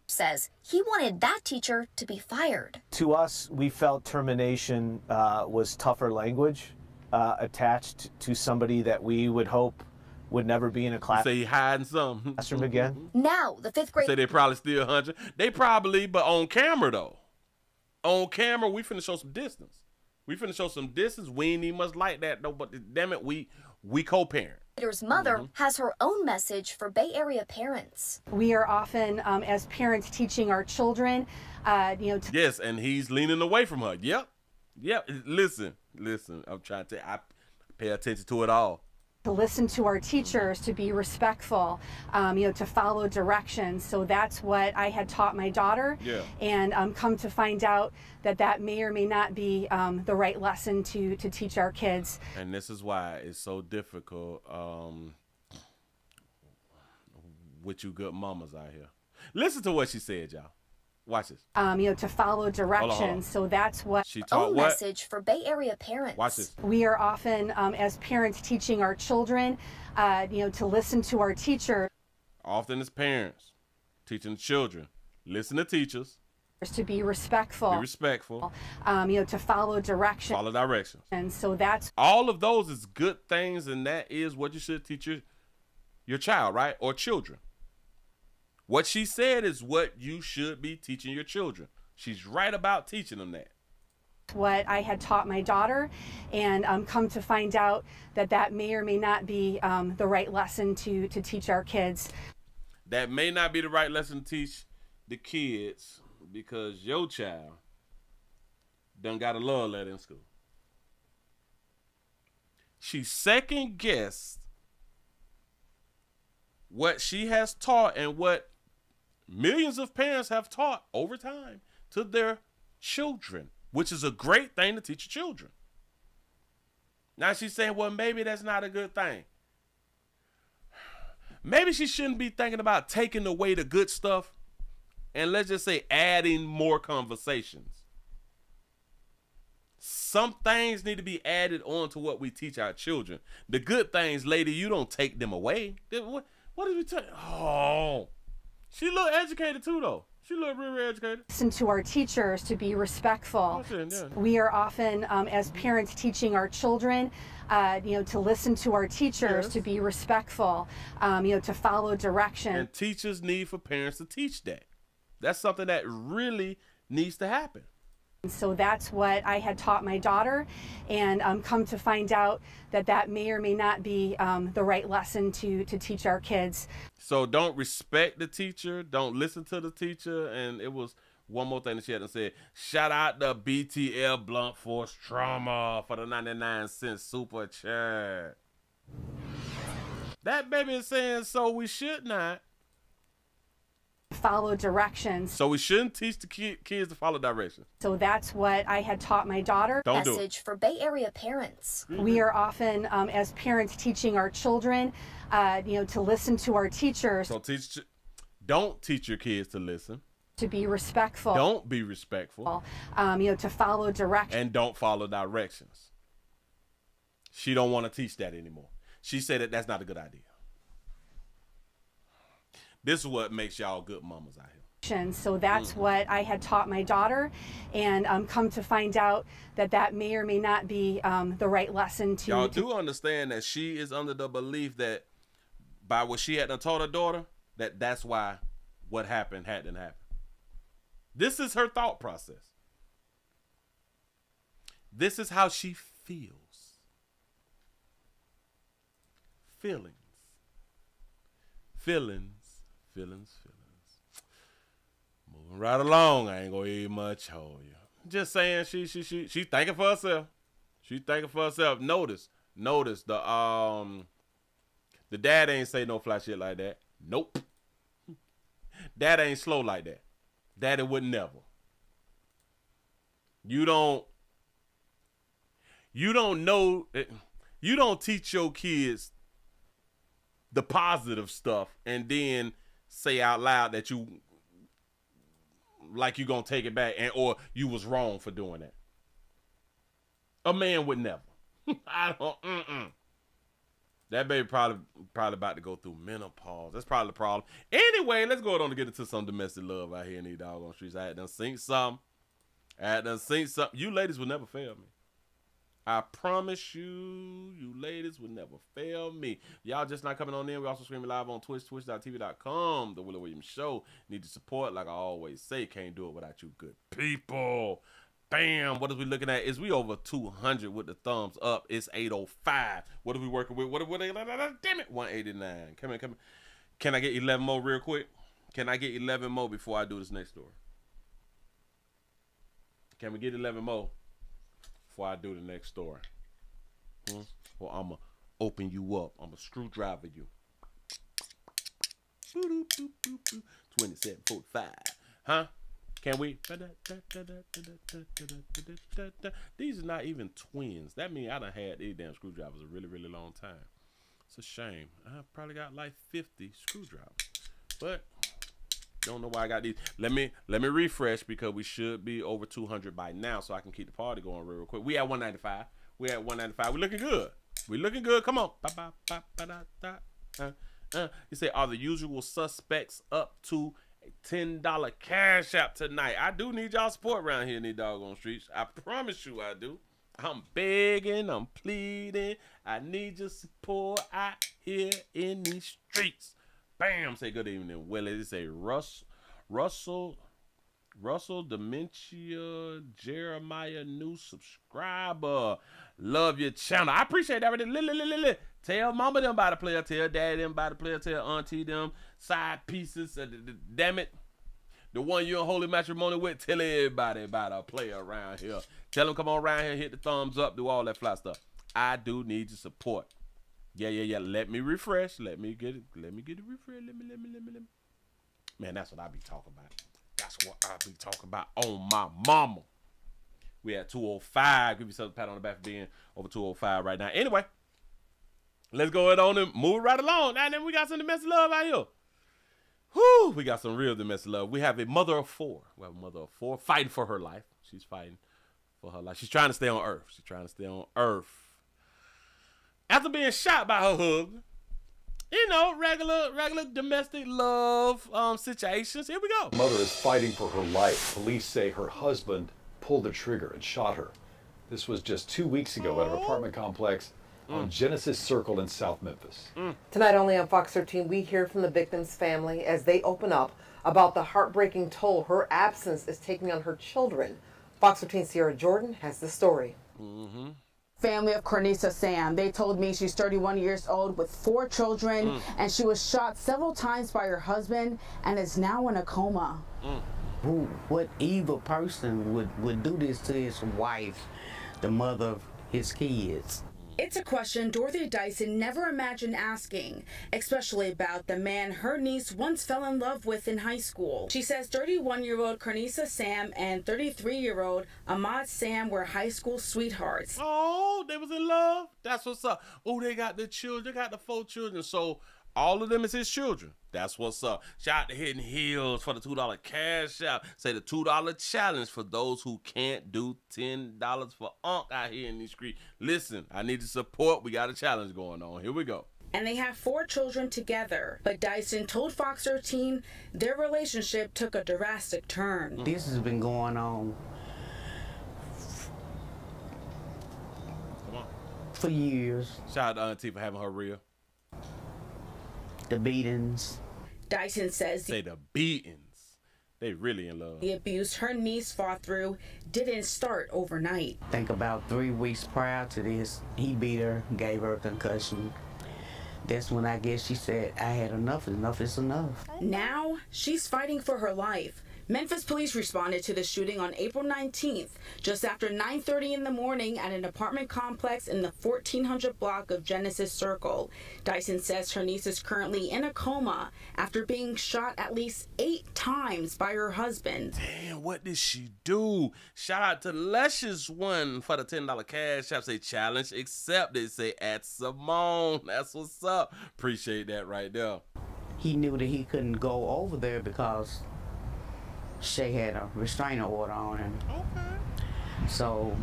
Says he wanted that teacher to be fired. To us, we felt termination was tougher language attached to somebody that we would hope would never be in a class. Say he hiding something. Classroom again. Now, the 5th grade... Say they probably still 100. They probably, but on camera, though. On camera, we finna show some distance. We ain't even much like that, though, but damn it, we co-parent. Peter's mother has her own message for Bay Area parents. We are often, as parents, teaching our children, Yes, and he's leaning away from her. Yep. Listen. I'm trying to I pay attention to it all. To listen to our teachers, to be respectful, to follow directions. So that's what I had taught my daughter. Yeah. And come to find out that may or may not be the right lesson to teach our kids. And this is why it's so difficult with you good mamas out here. Listen to what she said, y'all. Watch this. To follow directions. Hold on. So that's what she taught. What message for Bay Area parents. Watch this. We are often, as parents, teaching our children, to listen to our teachers. Often as parents, teaching the children, listen to teachers. To be respectful. Be respectful. To follow directions. Follow directions. And so that's all of those is good things, and that is what you should teach your child, right? Or children. What she said is what you should be teaching your children. She's right about teaching them that. What I had taught my daughter, and come to find out that may or may not be the right lesson to teach our kids. That may not be the right lesson to teach the kids because your child done got a love letter in school. She second guessed what she has taught and what millions of parents have taught over time to their children, which is a great thing to teach your children. Now she's saying, well, maybe that's not a good thing. Maybe she shouldn't be thinking about taking away the good stuff and let's just say adding more conversations. Some things need to be added on to what we teach our children. The good things, lady, you don't take them away. What did we tell you? Oh, she look educated too, though. She look really educated. Listen to our teachers, to be respectful. We are often, as parents, teaching our children, to listen to our teachers, to be respectful, to follow directions. And teachers need for parents to teach that. That's something that really needs to happen. So that's what I had taught my daughter, and come to find out that may or may not be the right lesson to teach our kids. So don't respect the teacher, don't listen to the teacher, and it was one more thing that she had to say. Shout out to BTL Blunt Force Trauma for the 99-cent super chat. That baby is saying, so we should not follow directions. So we shouldn't teach the kids to follow directions. So that's what I had taught my daughter. Don't do it. Message for Bay Area parents. We are often, as parents, teaching our children, to listen to our teachers. So don't teach your kids to listen. To be respectful. Don't be respectful. To follow directions. And don't follow directions. She don't want to teach that anymore. She said that that's not a good idea. This is what makes y'all good mamas out here. So that's what I had taught my daughter, and come to find out that may or may not be the right lesson to. Y'all do understand that she is under the belief that by what she had taught her daughter, that's why what happened hadn't happened. This is her thought process. This is how she feels. Feelings. Moving right along. I ain't gonna eat much. Oh, yeah. Just saying, she thinking for herself. She thinking for herself. Notice the dad ain't say no fly shit like that. Nope. Dad ain't slow like that. Daddy would never. You don't know. You don't teach your kids the positive stuff and then say out loud that you like you gonna take it back or you was wrong for doing that. A man would never. I don't. That baby probably about to go through menopause. That's probably the problem. Anyway, let's go on to get into some domestic love out here in these doggone streets. I had done seen some. You ladies will never fail me. I promise you, you ladies will never fail me. Y'all just not coming on in. We also streaming live on Twitch, twitch.tv.com. The Willie Williams Show. Need your support, like I always say. Can't do it without you good people. Bam. What is we looking at? Is we over 200 with the thumbs up. It's 805. What are we working with? What damn it. 189. Come in. Can I get 11 more real quick? Can I get 11 more before I do this next story? Can we get 11 more before I do the next story? Well, I'm going to open you up. I'm going to screwdriver you. 2745. Huh? Can we? These are not even twins. That means I done had these damn screwdrivers a really, really long time. It's a shame. I probably got like 50 screwdrivers. But don't know why I got these. Let me refresh because we should be over 200 by now, so I can keep the party going real quick. We at 195. We at 195. We looking good. We looking good. Come on. You say, are the usual suspects up to a $10 cash app tonight? I do need y'all support around here in these doggone streets. I promise you I do. I'm begging. I'm pleading. I need your support out here in these streets. Bam! Say good evening, Willie. They say Russell Dementia Jeremiah, new subscriber. Love your channel. I appreciate that. Tell mama them about the player. Tell daddy them about the player. Tell auntie them side pieces. Damn it. The one you're in holy matrimony with, tell everybody about a player around here. Tell them come on around here, hit the thumbs up, do all that fly stuff. I do need your support. Yeah. Let me refresh. Let me get it refresh. Let me. Man, that's what I be talking about. That's what I be talking about on my mama. We at 205. Give yourself a pat on the back for being over 205 right now. Anyway, let's go ahead on and move right along. And then we got some domestic love out here. Whoo, we got some real domestic love. We have a mother of four. Fighting for her life. She's fighting for her life. She's trying to stay on Earth. After being shot by her husband, regular domestic love situations. Here we go. Mother is fighting for her life. Police say her husband pulled the trigger and shot her. This was just 2 weeks ago at an apartment complex on Genesis Circle in South Memphis. Tonight only on Fox 13, we hear from the victim's family as they open up about the heartbreaking toll her absence is taking on her children. Fox 13 Sierra Jordan has the story. Family of Cornisa Sam. They told me she's 31 years old with 4 children and she was shot several times by her husband and is now in a coma. What evil person would do this to his wife, the mother of his kids? It's a question Dorothy Dyson never imagined asking, especially about the man her niece once fell in love with in high school. She says 31-year-old Cornisa Sam and 33-year-old Ahmad Sam were high school sweethearts. Oh, they was in love? That's what's up. Oh, they got the children. They got the 4 children. So all of them is his children. That's what's up. Shout out to Hidden Hills for the $2 cash out. Say the $2 challenge for those who can't do $10 for Unc out here in these streets. Listen, I need your support. We got a challenge going on. Here we go. And they have 4 children together. But Dyson told Fox 13 their relationship took a drastic turn. This has been going on for years. Shout out to Auntie for having her real. The beatings. Dyson says say the beatings. They really in love. The abuse her niece fought through didn't start overnight. I think about 3 weeks prior to this, he beat her, gave her a concussion. That's when I guess she said, I had enough. Enough is enough. Now she's fighting for her life. Memphis police responded to the shooting on April 19th, just after 9:30 in the morning at an apartment complex in the 1400 block of Genesis Circle. Dyson says her niece is currently in a coma after being shot at least 8 times by her husband. Damn, what did she do? Shout out to Luscious One for the $10 cash app. Say challenge accepted. Say at Simone. That's what's up. Appreciate that right there. He knew that he couldn't go over there because Shay had a restraining order on him. Okay. So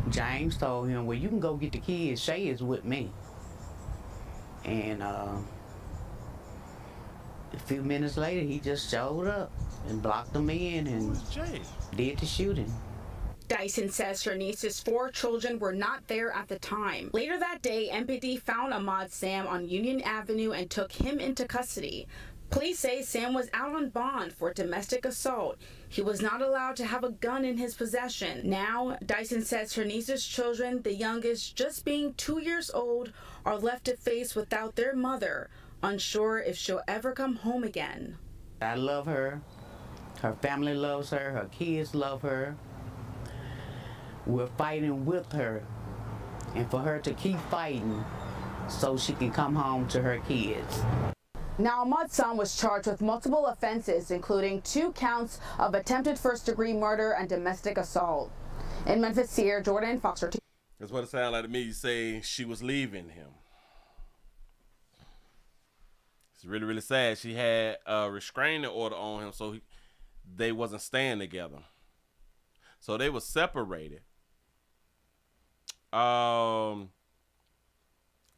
James told him, well, you can go get the kids. Shay is with me. And a few minutes later, he just showed up and blocked them in and did the shooting. Dyson says her niece's 4 children were not there at the time. Later that day, MPD found Ahmad Sam on Union Avenue and took him into custody. Police say Sam was out on bond for domestic assault. He was not allowed to have a gun in his possession. Now, Dyson says her niece's children, the youngest just being 2 years old, are left to face without their mother, unsure if she'll ever come home again. I love her. Her family loves her. Her kids love her. We're fighting with her. And for her to keep fighting so she can come home to her kids. Now, Ahmad's son was charged with multiple offenses, including 2 counts of attempted first-degree murder and domestic assault. In Memphis, Sierra Jordan, Fox 13. That's what it sounded like to me. You say she was leaving him. It's really, really sad. She had a restraining order on him, so they wasn't staying together. So they were separated.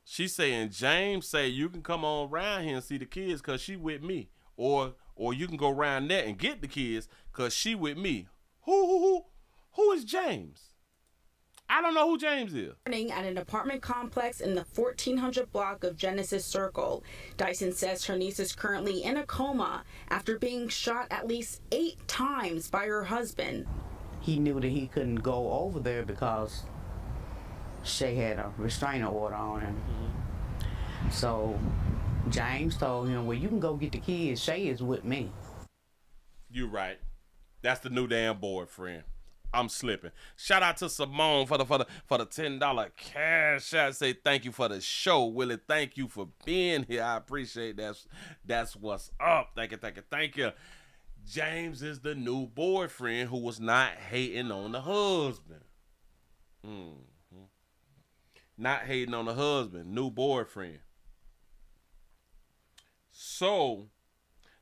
She's saying, James say you can come on around here and see the kids because she with me. Or you can go around there and get the kids because she with me. Who is James? I don't know who James is. At an apartment complex in the 1400 block of Genesis Circle. Dyson says her niece is currently in a coma after being shot at least 8 times by her husband. He knew that he couldn't go over there because Shay had a restraining order on him. So James told him, well, you can go get the kids. Shay is with me. You right. That's the new damn boyfriend. I'm slipping. Shout out to Simone for the $10 cash out. Say thank you for the show, Willie. Thank you for being here. I appreciate that. That's what's up. Thank you. James is the new boyfriend who was not hating on the husband. Not hating on the husband. New boyfriend. So,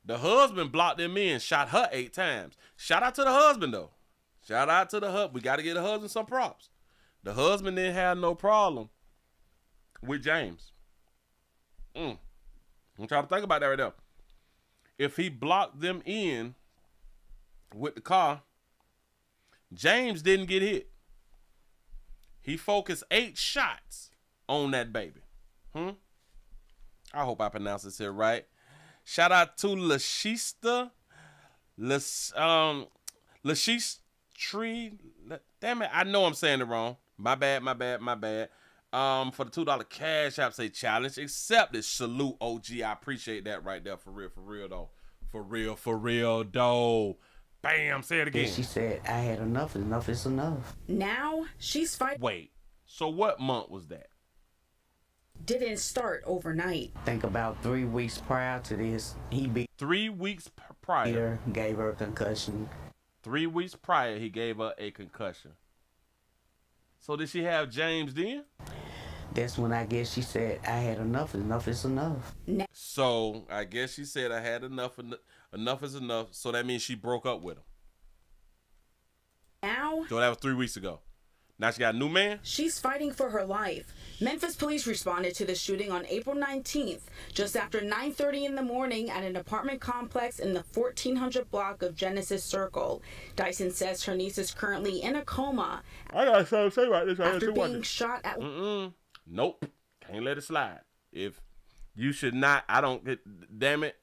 the husband blocked him in, shot her 8 times. Shout out to the husband, though. Shout out to the husband. We got to give the husband some props. The husband didn't have no problem with James. I'm trying to think about that right now. If he blocked them in with the car, James didn't get hit. He focused 8 shots on that baby. I hope I pronounced this here right. Shout out to Lashista. Tree. Damn it, I know I'm saying it wrong. My bad. For the $2 cash app, say challenge accepted. Salute, OG. I appreciate that right there. For real though. For real though. Bam, say it again. She said, I had enough. Enough is enough. Now she's fighting. Wait, so what month was that? Didn't start overnight. Think about 3 weeks prior to this, he beat 3 weeks prior. Gave her a concussion. 3 weeks prior, he gave her a concussion. So did she have James then? That's when I guess she said, I had enough. Enough is enough. So I guess she said, I had enough. Enough is enough. So that means she broke up with him. Now? So that was 3 weeks ago. Now she got a new man? She's fighting for her life. Memphis police responded to the shooting on April 19th, just after 9:30 in the morning at an apartment complex in the 1400 block of Genesis Circle. Dyson says her niece is currently in a coma. I got something to say about this. After being shot at... Nope. Can't let it slide. If you should not, damn it.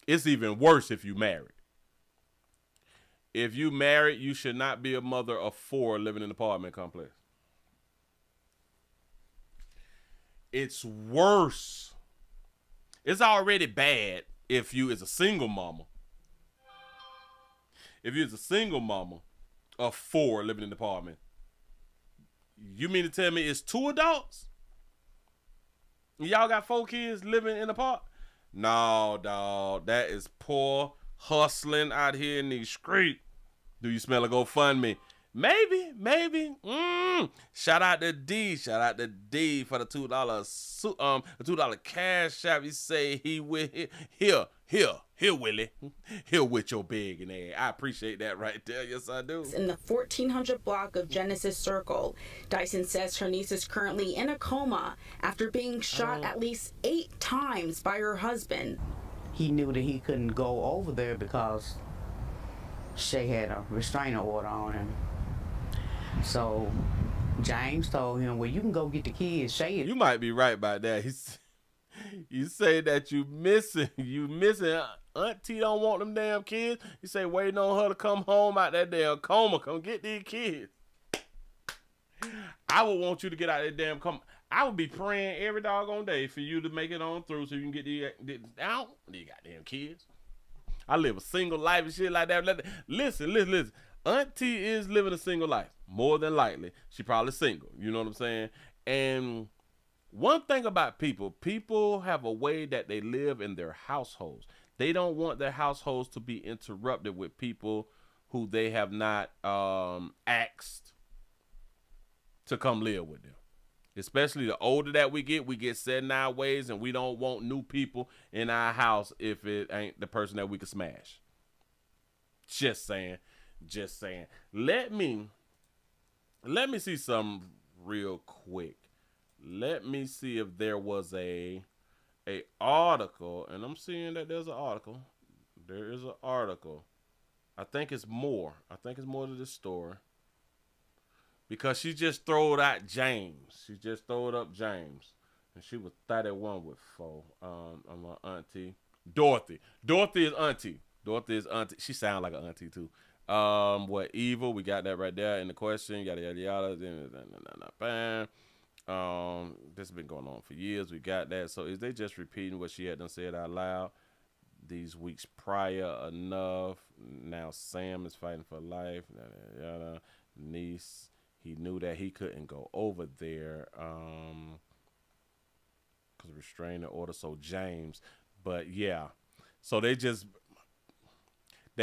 It's even worse if you married. If you married, you should not be a mother of 4 living in an apartment complex. It's worse. It's already bad if you is a single mama. if you're a single mama of 4 living in the apartment, you mean to tell me it's 2 adults? Y'all got 4 kids living in the park? No, dog. That is poor hustling out here in these streets. Do you smell a GoFundMe? Maybe. Shout out to D. Shout out to D for the $2 cash app. He say he will here, Willie. Here with your big and ass. I appreciate that right there. Yes, I do. In the 1400 block of Genesis Circle, Dyson says her niece is currently in a coma after being shot at least 8 times by her husband. He knew that he couldn't go over there because Shay had a restraining order on him. So James told him, well, you can go get the kids. Shay. You might be right about that. You say that you missing. Auntie don't want them damn kids. You say waiting on her to come home out that damn coma. Come get these kids. I would want you to get out of that damn coma. I would be praying every doggone day for you to make it on through so you can get these goddamn kids. I live a single life and shit like that. Listen. Auntie is living a single life. More than likely. She probably single. You know what I'm saying? And one thing about people have a way that they live in their households. They don't want their households to be interrupted with people who they have not asked to come live with them. Especially the older that we get set in our ways, and we don't want new people in our house if it ain't the person that we can smash. Just saying. Let me see something real quick. Let me see if there was a article, and I'm seeing that there's an article. There is an article. I think it's more. To this story. Because she just throwed out James. She just throwed up James. And she was 31 with 4. I'm my auntie. Dorothy. Dorothy is auntie. She sounds like an auntie too. What evil? We got that right there in the question. Yada yada yada. This has been going on for years. We got that. So is they just repeating what she had done said out loud these weeks prior enough? Now Sam is fighting for life. Yada yada. Niece. He knew that he couldn't go over there because of restraining order. So James, but yeah. So they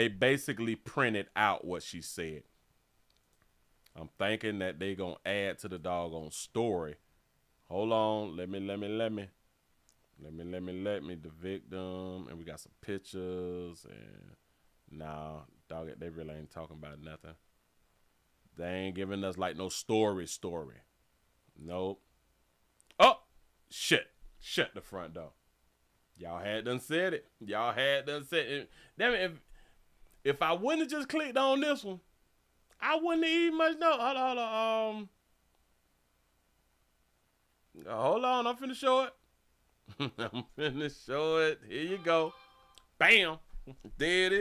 basically printed out what she said. I'm thinking that they gonna add to the doggone story. Hold on, let me. The victim, and we got some pictures, and nah, dog it. They really ain't talking about nothing. They ain't giving us like no story. Nope. Oh, shit. Shut the front door. Y'all had done said it. Damn it, if I wouldn't have just clicked on this one, I wouldn't have even much know. Hold on, I'm finna show it. Here you go. Bam. There it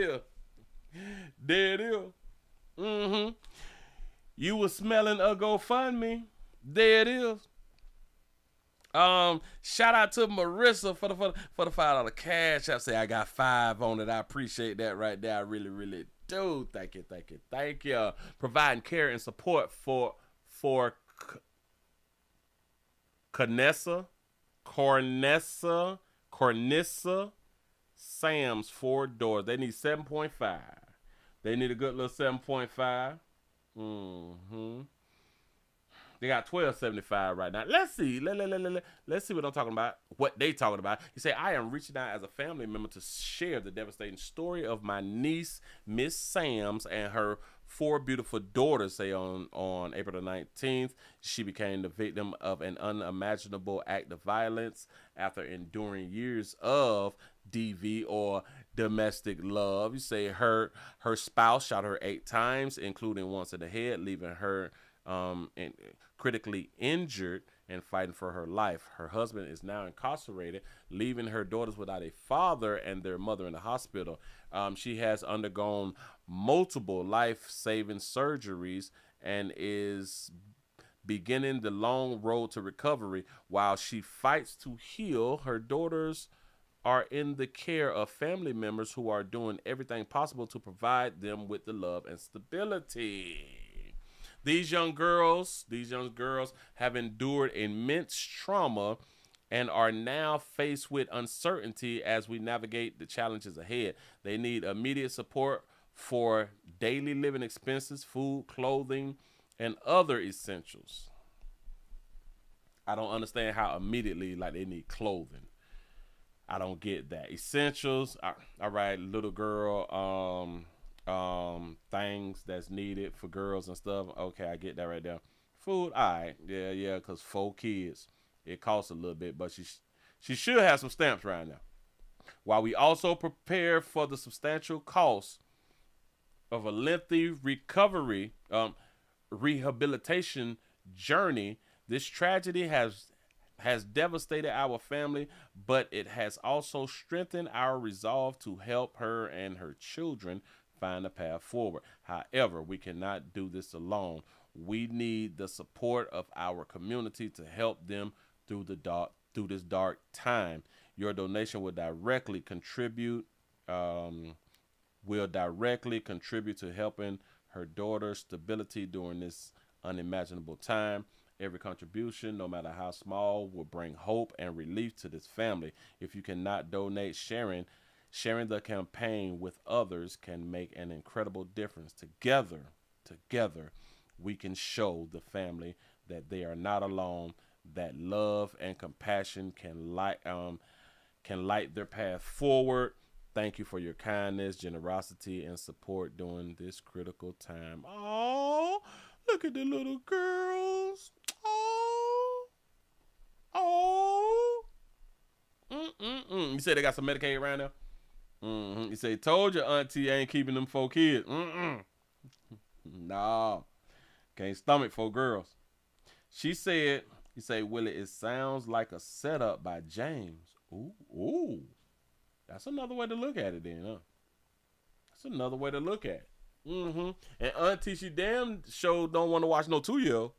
is. Mm-hmm. You was smelling a GoFundMe. There it is. Shout out to Marissa for the $5 cash app. Say I got 5 on it. I appreciate that right there. I really, really do. Thank you. Providing care and support for Cornissa, Sam's 4 doors. They need 7.5. They need a good little 7.5. They got $12.75 right now. Let's see. Let's see what I'm talking about. What they talking about. He said, I am reaching out as a family member to share the devastating story of my niece, Miss Sams, and her 4 beautiful daughters. Say on April the 19th, she became the victim of an unimaginable act of violence after enduring years of DV or domestic love. You say her spouse shot her 8 times, including once in the head, leaving her critically injured and fighting for her life. Her husband is now incarcerated, leaving her daughters without a father and their mother in the hospital. She has undergone multiple life-saving surgeries and is beginning the long road to recovery while she fights to heal her daughters' are in the care of family members who are doing everything possible to provide them with the love and stability. These young girls have endured immense trauma and are now faced with uncertainty as we navigate the challenges ahead. They need immediate support for daily living expenses, food, clothing, and other essentials. I don't understand how immediately, like, they need clothing. I don't get that. Essentials, all right, little girl, things that's needed for girls and stuff. Okay, I get that right there. Food, all right, yeah, because 4 kids, it costs a little bit, but she should have some stamps right now. While we also prepare for the substantial cost of a lengthy recovery, rehabilitation journey, this tragedy has devastated our family, but it has also strengthened our resolve to help her and her children find a path forward. However, we cannot do this alone. We need the support of our community to help them through this dark time. Your donation will directly contribute to helping her daughter's stability during this unimaginable time. Every contribution, no matter how small, will bring hope and relief to this family. If you cannot donate, sharing the campaign with others can make an incredible difference. Together, we can show the family that they are not alone, that love and compassion can light their path forward. Thank you for your kindness, generosity, and support during this critical time. Oh, look at the little girls. Oh. You said they got some Medicaid around there? You say, told your auntie ain't keeping them 4 kids. No. Can't stomach 4 girls. She said, you say, Willie, it sounds like a setup by James. Ooh. That's another way to look at it then, huh? That's another way to look at it. And auntie, she damn sure don't want to watch no 2-year-old.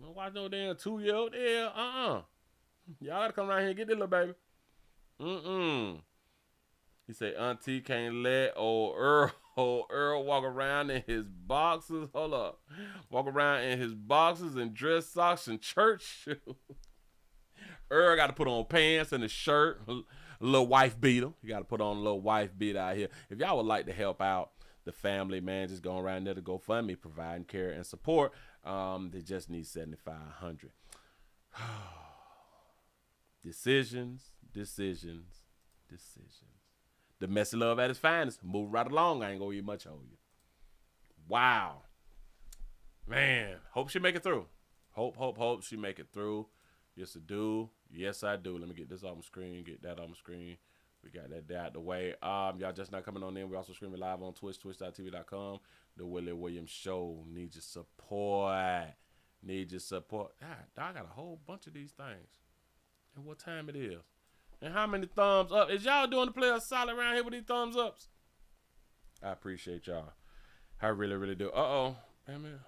Don't watch no damn 2-year-old. Yeah, Y'all gotta come around here and get this little baby. He say, auntie can't let old Earl walk around in his boxes. Hold up. Walk around in his boxes and dress socks and church shoes. Earl got to put on pants and a shirt, a little wife beater. You got to put on a little wife beater out here. If y'all would like to help out the family, man, just go around there to GoFundMe, providing care and support. They just need $7,500. Decisions. The messy love at its finest. Move right along. I ain't gonna eat much on you. Wow. Man, hope she make it through. Hope she make it through. Yes, I do. Yes, I do. Let me get this on the screen. Get that on the screen. We got that out the way. Y'all just not coming on in. We also streaming live on Twitch, twitch.tv.com. The Willie Williams Show. Need your support. I got a whole bunch of these things. And what time it is. And how many thumbs up. Is y'all doing the player solid around here with these thumbs ups? I appreciate y'all. I really, really do. Uh-oh. Damn it.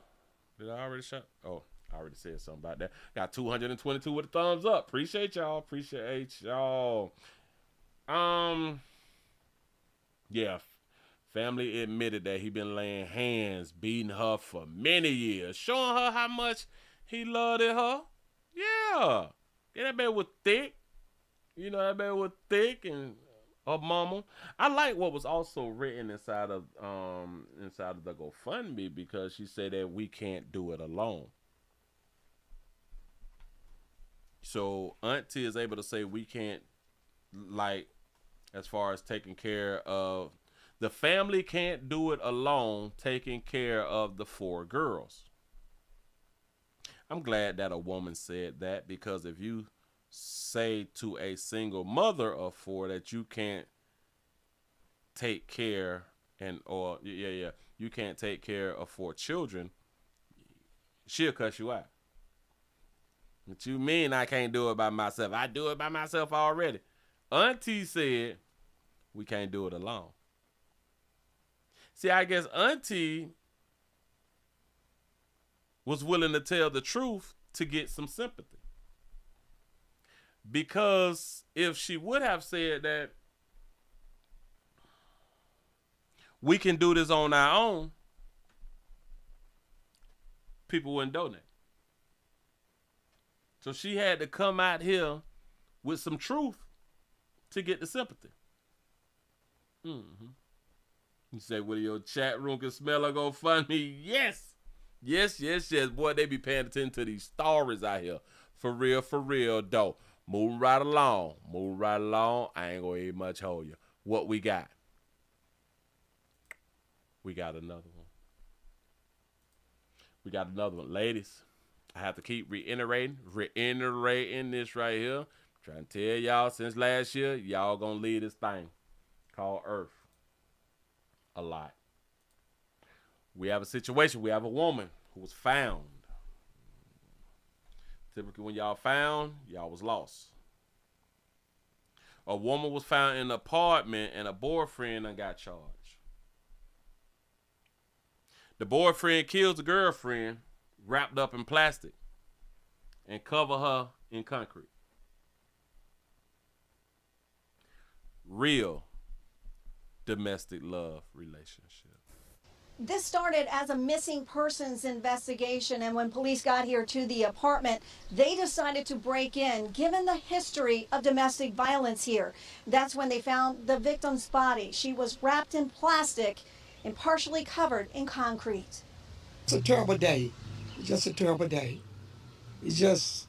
Did I already shut? Oh, I already said something about that. Got 222 with the thumbs up. Appreciate y'all. Yeah. Family admitted that he been laying hands, beating her for many years, showing her how much he loved her. Yeah. That baby was thick. You know, that baby was thick, and her mama. I like what was also written inside of the GoFundMe, because she said that we can't do it alone. So auntie is able to say we can't, like, as far as taking care of the family, can't do it alone, taking care of the 4 girls. I'm glad that a woman said that, because if you say to a single mother of 4 that you can't take care you can't take care of 4 children, she'll cuss you out. What you mean I can't do it by myself? I do it by myself already. Auntie said we can't do it alone. See, I guess auntie was willing to tell the truth to get some sympathy. Because if she would have said that we can do this on our own, people wouldn't donate. So she had to come out here with some truth to get the sympathy. You say, well, your chat room can smell or go funny. Yes. Yes, yes, yes. Boy, they be paying attention to these stories out here. For real, though. Moving right along. I ain't gonna even much hold you. What we got? We got another one. Ladies, I have to keep reiterating this right here. Trying to tell y'all since last year, y'all gonna leave this thing called Earth a lot. We have a situation. We have a woman who was found. Typically when y'all found, y'all was lost. A woman was found in an apartment and a boyfriend done got charged. The boyfriend kills the girlfriend wrapped up in plastic and cover her in concrete. Real domestic love relationship. This started as a missing persons investigation, and when police got here to the apartment, they decided to break in, given the history of domestic violence here. That's when they found the victim's body. She was wrapped in plastic and partially covered in concrete. It's a terrible day. It's just a terrible day. It's just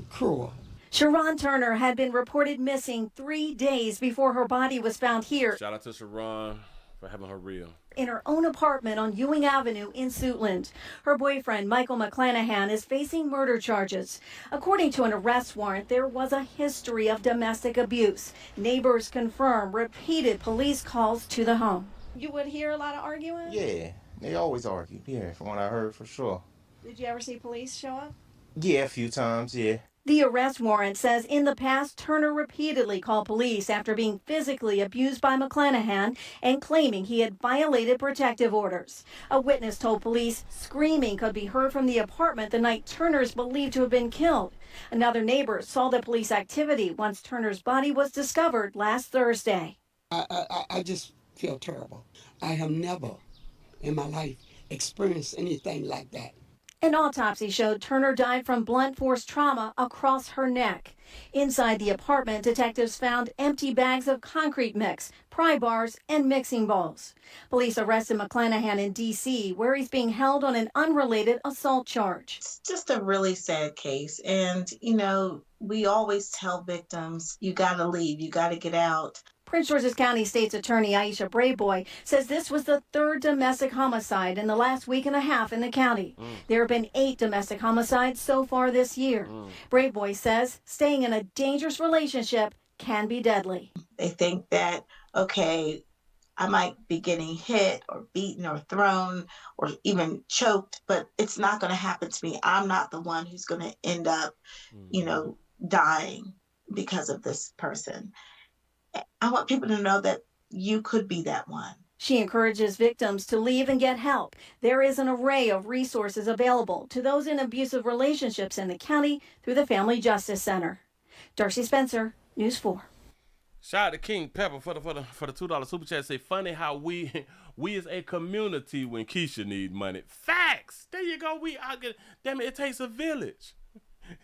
cruel. Sharon Turner had been reported missing 3 days before her body was found here. Shout out to Sharon for having her real. In her own apartment on Ewing Avenue in Suitland. Her boyfriend, Michael McClanahan, is facing murder charges. According to an arrest warrant, there was a history of domestic abuse. Neighbors confirm repeated police calls to the home. You would hear a lot of arguing? Yeah, they always argue. Yeah, from what I heard, for sure. Did you ever see police show up? Yeah, a few times, yeah. The arrest warrant says in the past, Turner repeatedly called police after being physically abused by McClanahan and claiming he had violated protective orders. A witness told police screaming could be heard from the apartment the night Turner is believed to have been killed. Another neighbor saw the police activity once Turner's body was discovered last Thursday. I just feel terrible. I have never in my life experienced anything like that. An autopsy showed Turner died from blunt force trauma across her neck. Inside the apartment, detectives found empty bags of concrete mix, pry bars, and mixing bowls. Police arrested McClanahan in D.C., where he's being held on an unrelated assault charge. It's just a really sad case. And, you know, we always tell victims, you got to leave, you got to get out. Prince George's County State's Attorney Aisha Brayboy says this was the third domestic homicide in the last week and a half in the county. There have been 8 domestic homicides so far this year. Brayboy says staying in a dangerous relationship can be deadly. They think that, okay, I might be getting hit or beaten or thrown or even choked, but it's not going to happen to me. I'm not the one who's going to end up, you know, dying because of this person. I want people to know that you could be that one. She encourages victims to leave and get help. There is an array of resources available to those in abusive relationships in the county through the Family Justice Center. Darcy Spencer, News 4. Shout out to King Pepper for the $2 super chat. Say funny how we as a community when Keisha need money. Facts. There you go. Damn it takes a village.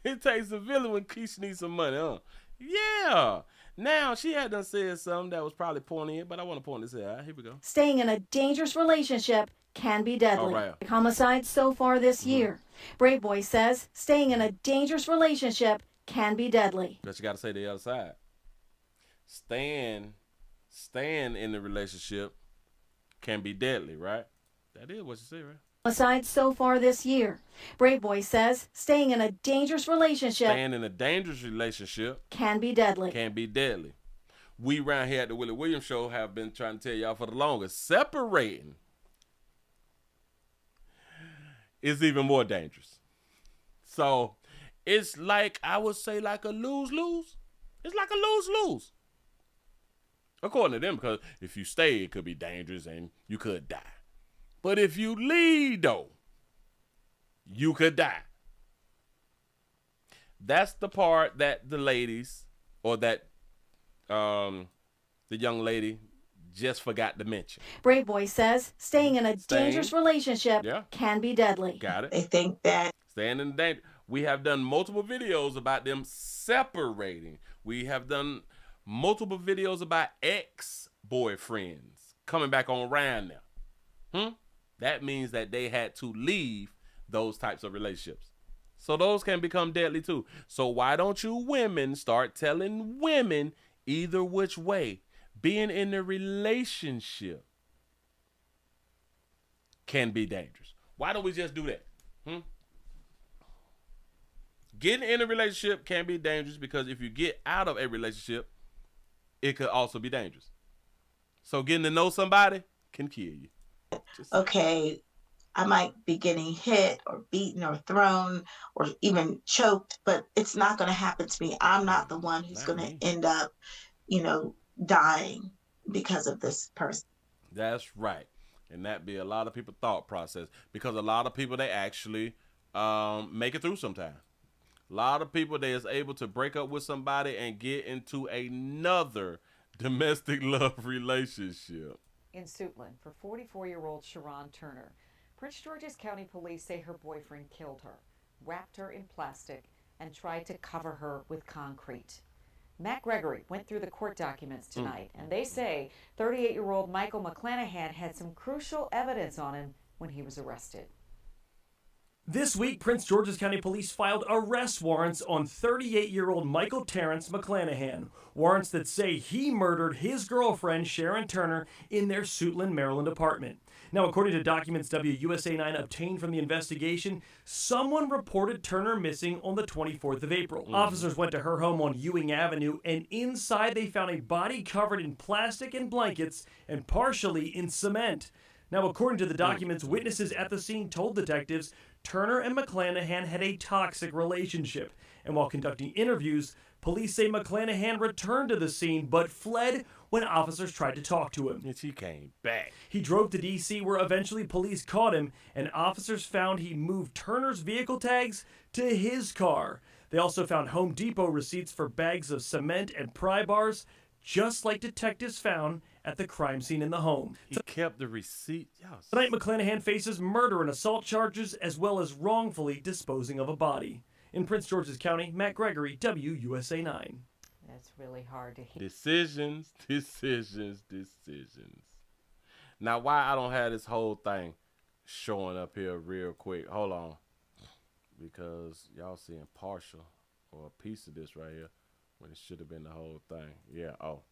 It takes a village when Keisha needs some money, huh? Yeah. Now, she had done said something that was probably poignant, but I want to point this out. Here we go. Staying in a dangerous relationship can be deadly. Right. Homicides so far this year. Brayboy says staying in a dangerous relationship can be deadly. But you got to say the other side. Staying in the relationship can be deadly, right? That is what you say, right? Homicides so far this year. Brayboy says staying in a dangerous relationship can be deadly. Can be deadly. We around here at the Willie Williams Show have been trying to tell y'all for the longest. Separating is even more dangerous. So it's like, I would say, like a lose-lose. It's like a lose-lose. According to them, because if you stay, it could be dangerous and you could die. But if you leave, though, you could die. That's the part that the ladies, or that the young lady just forgot to mention. Brave Boy says staying in a dangerous relationship can be deadly. Got it. They think that staying in danger. We have done multiple videos about them separating. We have done multiple videos about ex-boyfriends coming back on around now. That means that they had to leave those types of relationships. So those can become deadly too. So why don't you women start telling women either which way? Being in a relationship can be dangerous. Why don't we just do that? Getting in a relationship can be dangerous because if you get out of a relationship, it could also be dangerous. So getting to know somebody can kill you. okay, I might be getting hit or beaten or thrown or even choked, but it's not going to happen to me. I'm not the one who's going to end up, dying because of this person. That's right. And that be a lot of people's thought process, because a lot of people, they actually make it through sometime. A lot of people, they is able to break up with somebody and get into another domestic love relationship. In Suitland, for 44-year-old Sharon Turner, Prince George's County Police say her boyfriend killed her, wrapped her in plastic, and tried to cover her with concrete. Matt Gregory went through the court documents tonight, and they say 38-year-old Michael McClanahan had some crucial evidence on him when he was arrested. This week, Prince George's County Police filed arrest warrants on 38-year-old Michael Terrence McClanahan, warrants that say he murdered his girlfriend, Sharon Turner, in their Suitland, Maryland apartment. Now, according to documents WUSA 9 obtained from the investigation, someone reported Turner missing on the 24th of April. Officers went to her home on Ewing Avenue, and inside they found a body covered in plastic and blankets and partially in cement. Now, according to the documents, witnesses at the scene told detectives Turner and McClanahan had a toxic relationship. And while conducting interviews, police say McClanahan returned to the scene but fled when officers tried to talk to him. And he came back. He drove to D.C. where eventually police caught him, and officers found he moved Turner's vehicle tags to his car. They also found Home Depot receipts for bags of cement and pry bars, just like detectives found at the crime scene in the home. He kept the receipt. Yes. Tonight, McClanahan faces murder and assault charges, as well as wrongfully disposing of a body. In Prince George's County, Matt Gregory, WUSA 9. That's really hard to hear. Decisions. Now, why I don't have this whole thing showing up here real quick? Hold on. Because y'all seeing partial or a piece of this right here when it should have been the whole thing. Yeah. Oh.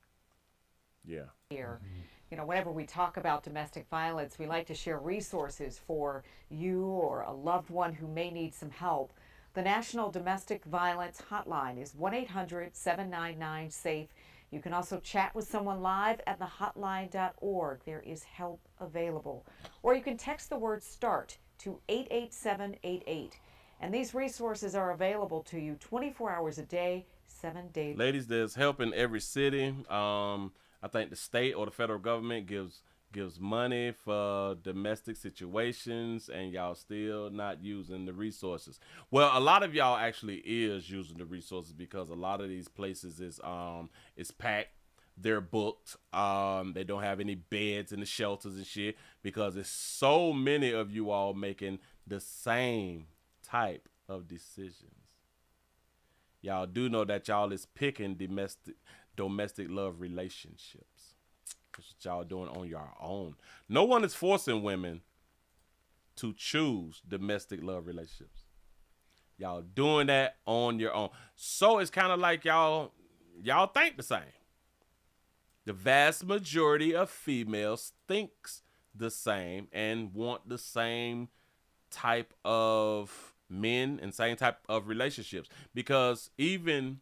Yeah. Here, whenever we talk about domestic violence, we like to share resources for you or a loved one who may need some help. The National Domestic Violence Hotline is 1-800-799-SAFE. You can also chat with someone live at thehotline.org. There is help available. Or you can text the word START to 88788. And these resources are available to you 24 hours a day, 7 days. Ladies, there's help in every city. I think the state or the federal government gives money for domestic situations, and y'all still not using the resources. Well, a lot of y'all actually is using the resources, because a lot of these places is packed. They're booked. They don't have any beds in the shelters and shit, because there's so many of you all making the same type of decisions. Y'all do know that y'all is picking domestic love relationships. That's what y'all doing on your own. No one is forcing women to choose domestic love relationships. Y'all doing that on your own. So it's kind of like y'all think the same. The vast majority of females thinks the same and want the same type of men and same type of relationships, because even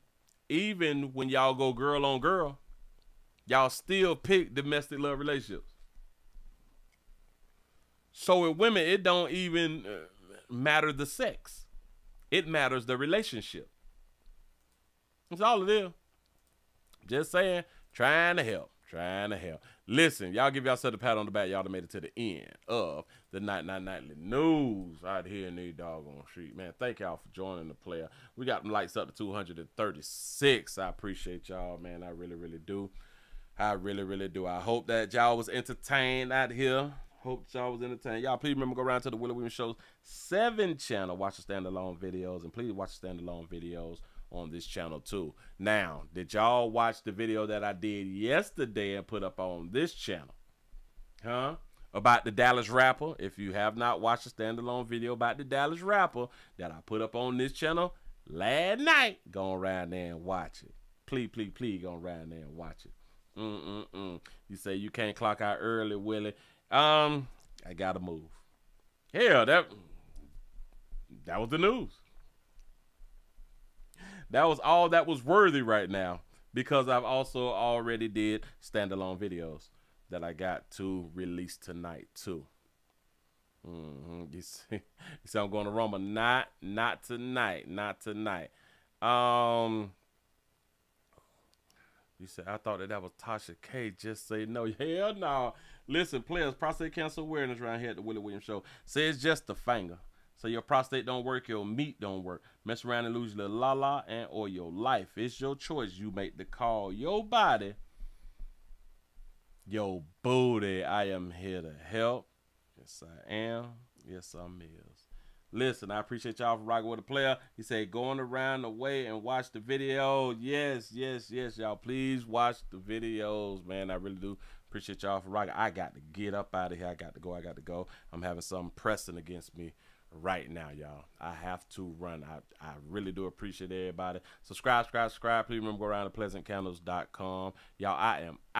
when y'all go girl on girl, y'all still pick domestic love relationships. So with women, it don't even matter the sex. It matters the relationship. That's all it is. Just saying, trying to help. Listen, y'all give yourself a pat on the back. Y'all done made it to the end of the nightly news out here in these doggone street. Man, thank y'all for joining the player. We got them lights up to 236. I appreciate y'all, man. I really, really do. I really, really do. I hope that y'all was entertained out here. Hope y'all was entertained. Y'all, please remember, go around to the Willie Williams Show's 7 channel. Watch the standalone videos. And please watch the standalone videos on this channel too. Now, did y'all watch the video that I did yesterday and put up on this channel? Huh? About the Dallas rapper. If you have not watched the standalone video about the Dallas rapper that I put up on this channel last night, go around there and watch it. Please, please, please go around there and watch it. You say you can't clock out early, Willie. I gotta move. Hell, that was the news. That was all that was worthy right now, because I've also already did standalone videos that I got to release tonight too. You see I'm going to Roma. Not tonight. You said, I thought that was Tasha K. Just say no. Hell no. Listen, players, prostate cancer awareness around here at the Willie Williams Show. Say it's just a finger. So your prostate don't work, your meat don't work. Mess around and lose your la-la and or your life. It's your choice. You make the call. Your body, your booty. I am here to help. Yes, I am. Yes, I'm is. Listen, I appreciate y'all for rocking with the player. He said, going around the way and watch the video. Yes, y'all. Please watch the videos, man. I really do appreciate y'all for rocking. I got to get up out of here. I got to go. I'm having something pressing against me right now, y'all. I have to run. I really do appreciate everybody. Subscribe. Please remember, go around to pleasantcandles.com. Y'all, I am